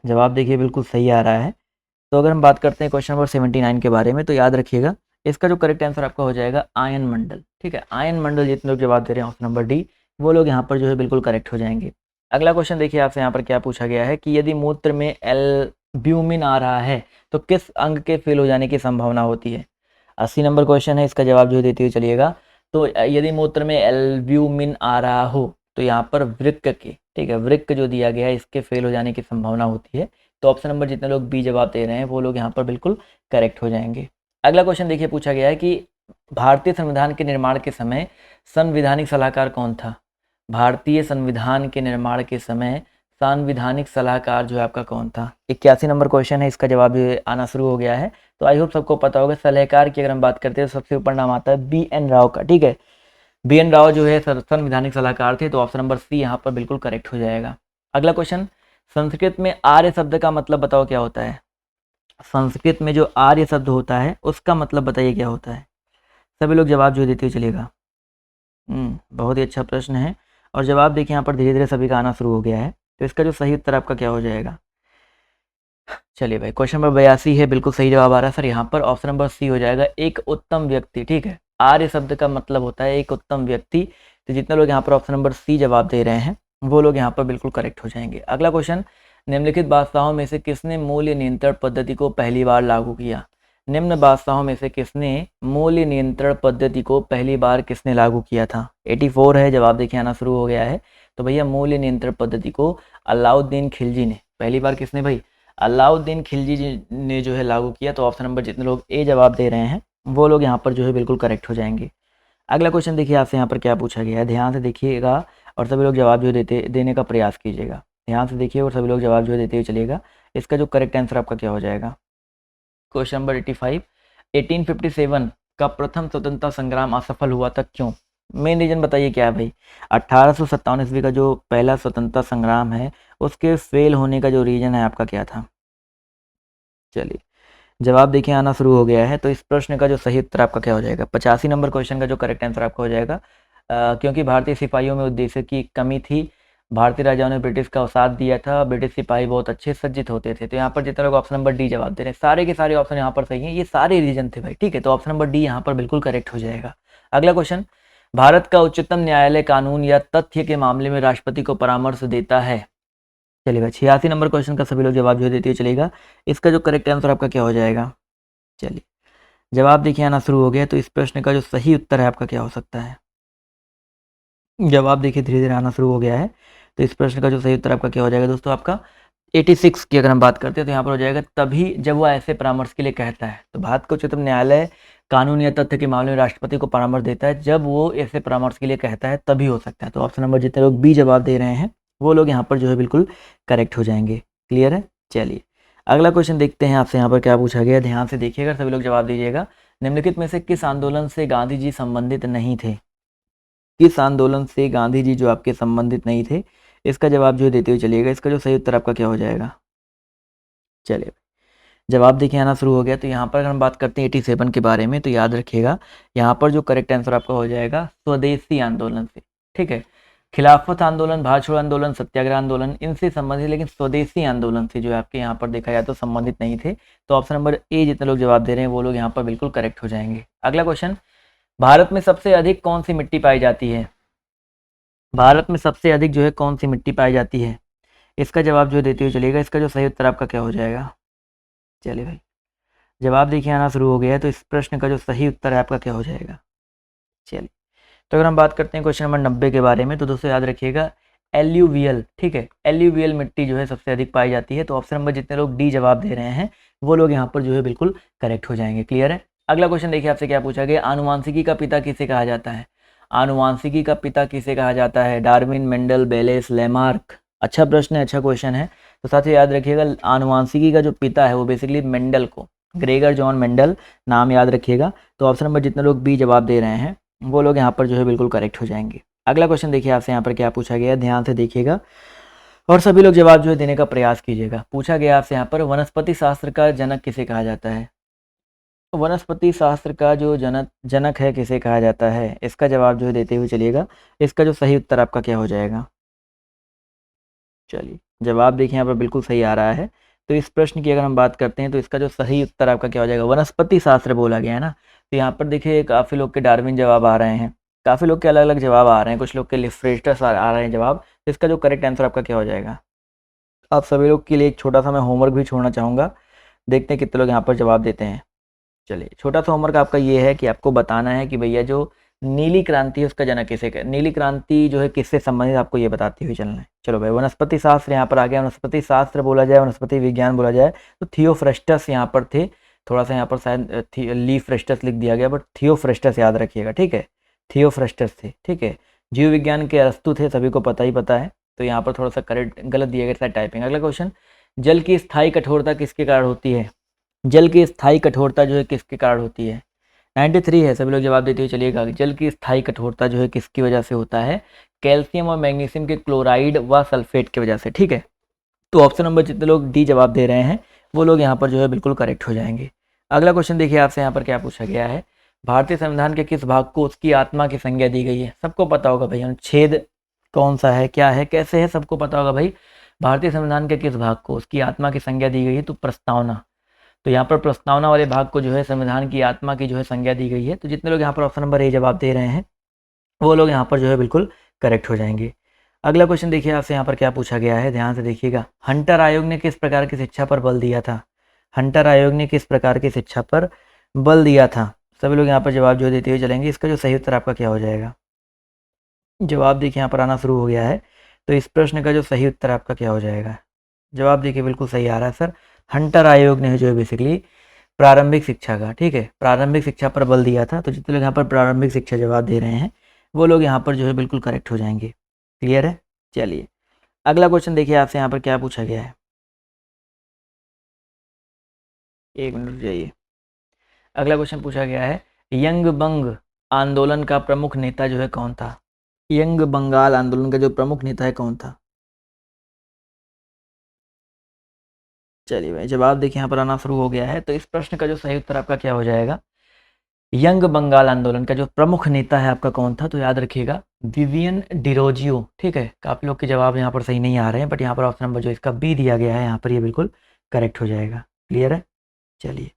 जवाब देखिए बिल्कुल सही आ रहा है। तो अगर हम बात करते हैं क्वेश्चन नंबर 79 के बारे में, तो याद रखिएगा इसका जो करेक्ट आंसर आपका हो जाएगा आयन मंडल। ठीक है, आयन मंडल जितने लोग जवाब दे रहे हैं ऑप्शन नंबर डी, वो लोग यहाँ पर जो है बिल्कुल करेक्ट हो जाएंगे। अगला क्वेश्चन देखिए आपसे यहाँ पर क्या पूछा गया है कि यदि मूत्र में एल्ब्यूमिन आ रहा है तो किस अंग के फेल हो जाने की संभावना होती है? 80 नंबर क्वेश्चन है, इसका जवाब जो देते हुए चलिएगा। तो यदि मूत्र में एल्ब्यूमिन आ रहा हो तो यहाँ पर वृक्क के, ठीक है, वृक्क जो दिया गया है इसके फेल हो जाने की संभावना होती है। तो ऑप्शन नंबर जितने लोग बी जवाब दे रहे हैं वो लोग यहाँ पर बिल्कुल करेक्ट हो जाएंगे। अगला क्वेश्चन देखिए पूछा गया है कि भारतीय संविधान के निर्माण के समय संवैधानिक सलाहकार कौन था? भारतीय संविधान के निर्माण के समय संवैधानिक सलाहकार जो है आपका कौन था? 81 नंबर क्वेश्चन है, इसका जवाब आना शुरू हो गया है। तो आई होप सबको पता होगा। सलाहकार की अगर हम बात करते हैं तो सबसे ऊपर नाम आता है BN राव का। ठीक है, BN राव जो है संवैधानिक सलाहकार थे। तो ऑप्शन नंबर सी यहाँ पर बिल्कुल करेक्ट हो जाएगा। अगला क्वेश्चन, संस्कृत में आर्य शब्द का मतलब बताओ क्या होता है? संस्कृत में जो आर्य शब्द होता है उसका मतलब बताइए क्या होता है? सभी लोग जवाब जो देते हुए चलिएगा। बहुत ही अच्छा प्रश्न है और जवाब देखिए यहाँ पर धीरे धीरे सभी का आना शुरू हो गया है। तो इसका जो सही उत्तर आपका क्या हो जाएगा? चलिए भाई, क्वेश्चन नंबर 82 है, बिल्कुल सही जवाब आ रहा है सर यहाँ पर। ऑप्शन नंबर सी हो जाएगा, एक उत्तम व्यक्ति। ठीक है, आर्य शब्द का मतलब होता है एक उत्तम व्यक्ति। तो जितने लोग यहाँ पर ऑप्शन नंबर सी जवाब दे रहे हैं वो लोग यहाँ पर बिल्कुल करेक्ट हो जाएंगे। अगला क्वेश्चन, निम्नलिखित बादशाहों में से किसने मूल्य नियंत्रण पद्धति को पहली बार लागू किया? निम्न बादशाहों में से किसने मूल्य नियंत्रण पद्धति को पहली बार किसने लागू किया था? 84 है, जवाब देखिए आना शुरू हो गया है। तो भैया मूल्य नियंत्रण पद्धति को अलाउद्दीन खिलजी ने, पहली बार किसने भाई? अलाउद्दीन खिलजी जी ने जो है लागू किया। तो ऑप्शन नंबर जितने लोग ए जवाब दे रहे हैं वो लोग यहाँ पर जो है बिल्कुल करेक्ट हो जाएंगे। अगला क्वेश्चन देखिए आपसे यहाँ पर क्या पूछा गया है, ध्यान से देखिएगा और सभी लोग जवाब जो देने का प्रयास कीजिएगा। ध्यान से देखिए और सभी लोग जवाब जो देते हुए चलिएगा। इसका जो करेक्ट आंसर आपका क्या हो जाएगा? क्वेश्चन नंबर 85, 1857 का प्रथम स्वतंत्रता संग्राम असफल हुआ था, क्यों? मेन रीजन बताइए क्या है भाई? 1857 ईस्वी का जो पहला स्वतंत्रता संग्राम है उसके फेल होने का जो रीजन है आपका क्या था? चलिए जवाब देखिए आना शुरू हो गया है। तो इस प्रश्न का जो सही उत्तर आपका क्या हो जाएगा? 85 नंबर क्वेश्चन का जो करेक्ट आंसर आपका हो जाएगा, क्योंकि भारतीय सिपाहियों में उद्देश्य की कमी थी। भारतीय राजाओं ने ब्रिटिश का साथ दिया था, ब्रिटिश सिपाही बहुत अच्छे सज्जित होते थे। तो यहाँ पर जितने लोग ऑप्शन नंबर डी जवाब दे रहे हैं, सारे के सारे ऑप्शन यहाँ पर सही हैं, ये सारे रीजन थे भाई। ठीक है, तो ऑप्शन नंबर डी यहाँ पर बिल्कुल करेक्ट हो जाएगा। अगला क्वेश्चन, भारत का उच्चतम न्यायालय कानून या तथ्य के मामले में राष्ट्रपति को परामर्श देता है। चलिए भाई, 86 नंबर क्वेश्चन का सभी लोग जवाब जो देते हुए चलेगा। इसका जो करेक्ट आंसर आपका क्या हो जाएगा? चलिए जवाब देखिए आना शुरू हो गया। तो इस प्रश्न का जो सही उत्तर है आपका क्या हो सकता है? जवाब देखिए धीरे धीरे आना शुरू हो गया है। तो इस प्रश्न का जो सही उत्तर आपका क्या हो जाएगा दोस्तों? आपका 86 की अगर हम बात करते हैं तो यहाँ पर हो जाएगा, तभी जब वो ऐसे परामर्श के लिए कहता है। तो भारत का उच्चतम न्यायालय कानून या तथ्य के मामले में राष्ट्रपति को परामर्श देता है, जब वो ऐसे परामर्श के लिए कहता है तभी हो सकता है। तो ऑप्शन नंबर जितने लोग बी जवाब दे रहे हैं वो लोग यहाँ पर जो है बिल्कुल करेक्ट हो जाएंगे। क्लियर है? चलिए अगला क्वेश्चन देखते हैं आपसे यहाँ पर क्या पूछा गया, ध्यान से देखिएगा, सभी लोग जवाब दीजिएगा। निम्नलिखित में से किस आंदोलन से गांधी जी संबंधित नहीं थे? किस आंदोलन से गांधी जी जो आपके संबंधित नहीं थे? इसका जवाब जो देते हुए चलिएगा। इसका जो सही उत्तर आपका क्या हो जाएगा? चलिए जवाब देखिए आना शुरू हो गया। तो यहाँ पर अगर हम बात करते हैं 87 के बारे में, तो याद रखिएगा यहाँ पर जो करेक्ट आंसर आपका हो जाएगा स्वदेशी आंदोलन से। ठीक है, खिलाफत आंदोलन, भारत छोड़ो आंदोलन, सत्याग्रह आंदोलन इनसे संबंधित, लेकिन स्वदेशी आंदोलन से जो आपके यहाँ पर देखा जाए तो संबंधित नहीं थे। तो ऑप्शन नंबर ए जितने लोग जवाब दे रहे हैं वो लोग यहाँ पर बिल्कुल करेक्ट हो जाएंगे। अगला क्वेश्चन, भारत में सबसे अधिक कौन सी मिट्टी पाई जाती है? भारत में सबसे अधिक जो है कौन सी मिट्टी पाई जाती है? इसका जवाब जो देते हुए चलिएगा। इसका जो सही उत्तर आपका क्या हो जाएगा? चलिए भाई जवाब देखिए आना शुरू हो गया है। तो इस प्रश्न का जो सही उत्तर है आपका क्या हो जाएगा? चलिए तो अगर हम बात करते हैं क्वेश्चन नंबर 90 के बारे में, तो दोस्तों याद रखिएगा एल्यूवियल, ठीक है, एल्यूवियल मिट्टी जो है सबसे अधिक पाई जाती है। तो ऑप्शन नंबर जितने लोग डी जवाब दे रहे हैं वो लोग यहाँ पर जो है बिल्कुल करेक्ट हो जाएंगे। क्लियर है। अगला क्वेश्चन देखिए आपसे क्या पूछा गया, आनुवांशिकी का पिता किसे कहा जाता है। आनुवांशिकी का पिता किसे कहा जाता है, डार्विन, मेंडल, बेलेस, लेमार्क। अच्छा प्रश्न है, अच्छा क्वेश्चन है। तो साथियों याद रखिएगा आनुवांशिकी का जो पिता है वो बेसिकली मेंडल को, ग्रेगर जॉन मेंडल नाम याद रखिएगा। तो ऑप्शन नंबर जितने लोग बी जवाब दे रहे हैं वो लोग यहाँ पर जो है बिल्कुल करेक्ट हो जाएंगे। अगला क्वेश्चन देखिए आपसे यहाँ पर क्या पूछा गया है, ध्यान से देखिएगा और सभी लोग जवाब जो है देने का प्रयास कीजिएगा। पूछा गया आपसे यहाँ पर वनस्पति शास्त्र का जनक किसे कहा जाता है। वनस्पति शास्त्र का जो जनक है किसे कहा जाता है, इसका जवाब जो है देते हुए चलिएगा। इसका जो सही उत्तर आपका क्या हो जाएगा। चलिए जवाब देखिए यहाँ पर बिल्कुल सही आ रहा है। तो इस प्रश्न की अगर हम बात करते हैं तो इसका जो सही उत्तर आपका क्या हो जाएगा, वनस्पति शास्त्र बोला गया है ना। तो यहाँ पर देखिए काफ़ी लोग के डार्विन जवाब आ रहे हैं, काफ़ी लोग के अलग अलग जवाब आ रहे हैं, कुछ लोग के लिफ्रेस्टस आ रहे हैं जवाब। तो इसका जो करेक्ट आंसर आपका क्या हो जाएगा। आप सभी लोग के लिए एक छोटा सा मैं होमवर्क भी छोड़ना चाहूँगा, देखते हैं कितने लोग यहाँ पर जवाब देते हैं। चलिए छोटा सा होमवर्क आपका ये है कि आपको बताना है कि भैया जो नीली क्रांति है उसका जनक किसे, नीली क्रांति जो है किससे संबंधित, आपको ये बताते हुए चलना है। चलो भाई वनस्पति शास्त्र यहाँ पर आ गया, वनस्पति शास्त्र बोला जाए, वनस्पति विज्ञान बोला जाए तो थियोफ्रेस्टस यहाँ पर थे। थोड़ा सा यहाँ पर शायद लीफ्रेस्टस लिख दिया गया बट थियोफ्रेस्टस याद रखिएगा, ठीक है, थियोफ्रेस्टस थे, ठीक है। जीव विज्ञान के अरस्तु थे, सभी को पता ही पता है। तो यहाँ पर थोड़ा सा करेक्ट गलत दिया गया था टाइपिंग। अगला क्वेश्चन, जल की स्थायी कठोरता किसके कारण होती है। जल की स्थायी कठोरता जो है किसके कारण होती है। 93 है, सभी लोग जवाब देते हुए चलिएगा। जल की स्थायी कठोरता जो है किसकी वजह से होता है, कैल्शियम और मैग्नीशियम के क्लोराइड व सल्फेट की वजह से, ठीक है। तो ऑप्शन नंबर जितने लोग डी जवाब दे रहे हैं वो लोग यहाँ पर जो है बिल्कुल करेक्ट हो जाएंगे। अगला क्वेश्चन देखिए आपसे यहाँ पर क्या पूछा गया है, भारतीय संविधान के किस भाग को उसकी आत्मा की संज्ञा दी गई है। सबको पता होगा भाई अनुच्छेद कौन सा है, क्या है, कैसे है, सबको पता होगा भाई। भारतीय संविधान के किस भाग को उसकी आत्मा की संज्ञा दी गई है, तो प्रस्तावना। तो यहाँ पर प्रस्तावना वाले भाग को जो है संविधान की आत्मा की जो है संज्ञा दी गई है। तो जितने लोग यहाँ पर ऑप्शन नंबर ए जवाब दे रहे हैं वो लोग यहाँ पर जो है बिल्कुल करेक्ट हो जाएंगे। अगला क्वेश्चन देखिए आपसे यहाँ पर क्या पूछा गया है, ध्यान से देखिएगा। हंटर आयोग ने किस प्रकार की शिक्षा पर बल दिया था। हंटर आयोग ने किस प्रकार की शिक्षा पर बल दिया था। सभी लोग यहाँ पर जवाब जो देते हुए चलेंगे। इसका जो सही उत्तर आपका क्या हो जाएगा। जवाब देखिए यहाँ पर आना शुरू हो गया है। तो इस प्रश्न का जो सही उत्तर आपका क्या हो जाएगा। जवाब देखिए बिल्कुल सही आ रहा है सर। हंटर आयोग ने जो है बेसिकली प्रारंभिक शिक्षा का, ठीक है, प्रारंभिक शिक्षा पर बल दिया था। तो जितने लोग यहाँ पर प्रारंभिक शिक्षा जवाब दे रहे हैं वो लोग यहाँ पर जो है बिल्कुल करेक्ट हो जाएंगे। क्लियर है। चलिए अगला क्वेश्चन देखिए आपसे यहाँ पर क्या पूछा गया है, एक मिनट जाइए। अगला क्वेश्चन पूछा गया है, यंग बंग आंदोलन का प्रमुख नेता जो है कौन था। यंग बंगाल आंदोलन का जो प्रमुख नेता है कौन था। चलिए भाई जवाब देखिए यहाँ पर आना शुरू हो गया है। तो इस प्रश्न का जो सही उत्तर आपका क्या हो जाएगा। यंग बंगाल आंदोलन का जो प्रमुख नेता है आपका कौन था, तो याद रखिएगा विवियन डिरोजियो, ठीक है। काफ़ी लोग के जवाब यहाँ पर सही नहीं आ रहे हैं बट यहाँ पर ऑप्शन नंबर जो इसका बी दिया गया है यहाँ पर ये बिल्कुल करेक्ट हो जाएगा। क्लियर है। चलिए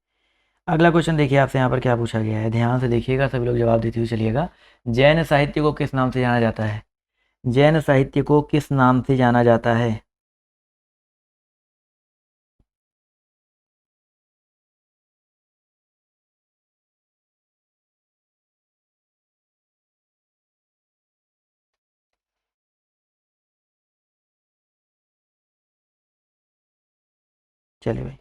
अगला क्वेश्चन देखिए आपसे यहाँ पर क्या पूछा गया है, ध्यान से देखिएगा, सभी लोग जवाब देते हुए चलिएगा। जैन साहित्य को किस नाम से जाना जाता है। जैन साहित्य को किस नाम से जाना जाता है। चलिए भाई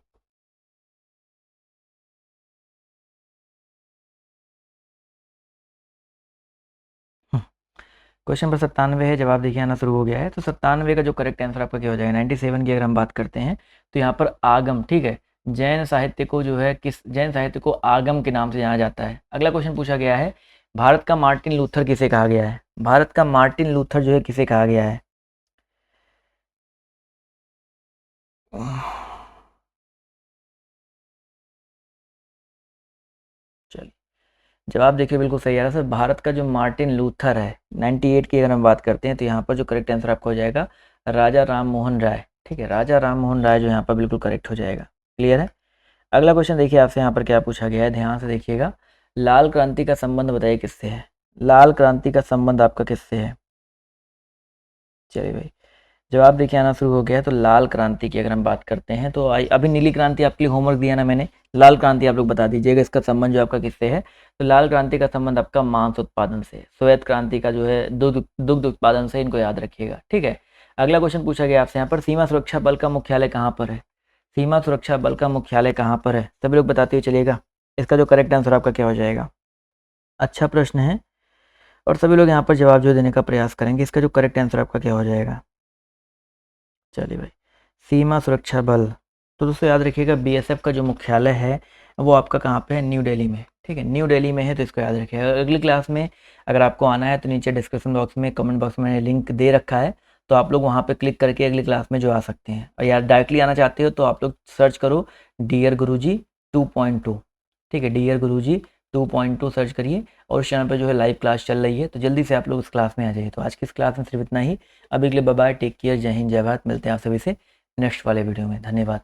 क्वेश्चन नंबर 97 है, जवाब देखिए आना शुरू हो गया है। तो 97 का जो करेक्ट आंसर आपका क्या हो जाएगा। 97 की अगर हम बात करते हैं तो यहाँ पर आगम, ठीक है, जैन साहित्य को जो है किस, जैन साहित्य को आगम के नाम से जाना जाता है। अगला क्वेश्चन पूछा गया है, भारत का मार्टिन लूथर किसे कहा गया है। भारत का मार्टिन लूथर जो है किसे कहा गया है। चलिए जवाब देखिए बिल्कुल सही आ रहा है सर। भारत का जो मार्टिन लूथर है 98 की अगर हम बात करते हैं तो यहाँ पर जो करेक्ट आंसर आपका हो जाएगा राजा राम मोहन राय, ठीक है, राजा राम मोहन राय जो यहाँ पर बिल्कुल करेक्ट हो जाएगा। क्लियर है। अगला क्वेश्चन देखिए आपसे यहाँ पर क्या पूछा गया है, ध्यान से देखिएगा। लाल क्रांति का संबंध बताइए किससे है। लाल क्रांति का संबंध आपका किससे है। चलिए भाई जवाब देखिए आना शुरू हो गया है। तो लाल क्रांति की अगर हम बात करते हैं तो अभी नीली क्रांति आपके लिए होमवर्क दिया ना मैंने, लाल क्रांति आप लोग बता दीजिएगा इसका संबंध जो आपका किससे है। तो लाल क्रांति का संबंध आपका मांस उत्पादन से, श्वेत क्रांति का जो है दुग्ध उत्पादन से, इनको याद रखिएगा, ठीक है। अगला क्वेश्चन पूछा गया आपसे यहाँ पर, सीमा सुरक्षा बल का मुख्यालय कहाँ पर है? सीमा सुरक्षा बल का मुख्यालय कहाँ पर है, सभी लोग बताते हुए चलिएगा। इसका जो करेक्ट आंसर आपका क्या हो जाएगा? अच्छा प्रश्न है और सभी लोग यहाँ पर जवाब जो देने का प्रयास करेंगे। इसका जो करेक्ट आंसर आपका क्या हो जाएगा? चलिए भाई, सीमा सुरक्षा बल, तो दोस्तों याद रखिएगा बीएसएफ का जो मुख्यालय है वो आपका कहाँ पे है? न्यू दिल्ली में, ठीक है, न्यू दिल्ली में है, तो इसको याद रखिएगा। अगली क्लास में अगर आपको आना है तो नीचे डिस्क्रिप्शन बॉक्स में, कमेंट बॉक्स में लिंक दे रखा है, तो आप लोग वहाँ पे क्लिक करके अगली क्लास में जो आ सकते हैं। और यार डायरेक्टली आना चाहते हो तो आप लोग सर्च करो डियर गुरुजी 2.2, ठीक है, डियर गुरुजी 2.2 सर्च करिए और उस चैनल पर जो है लाइव क्लास चल रही है, तो जल्दी से आप लोग उस क्लास में आ जाइए। तो आज की इस क्लास में सिर्फ इतना ही, अभी के लिए बाय बाय, टेक केयर, जय हिंद जय भारत। मिलते हैं आप सभी से नेक्स्ट वाले वीडियो में, धन्यवाद।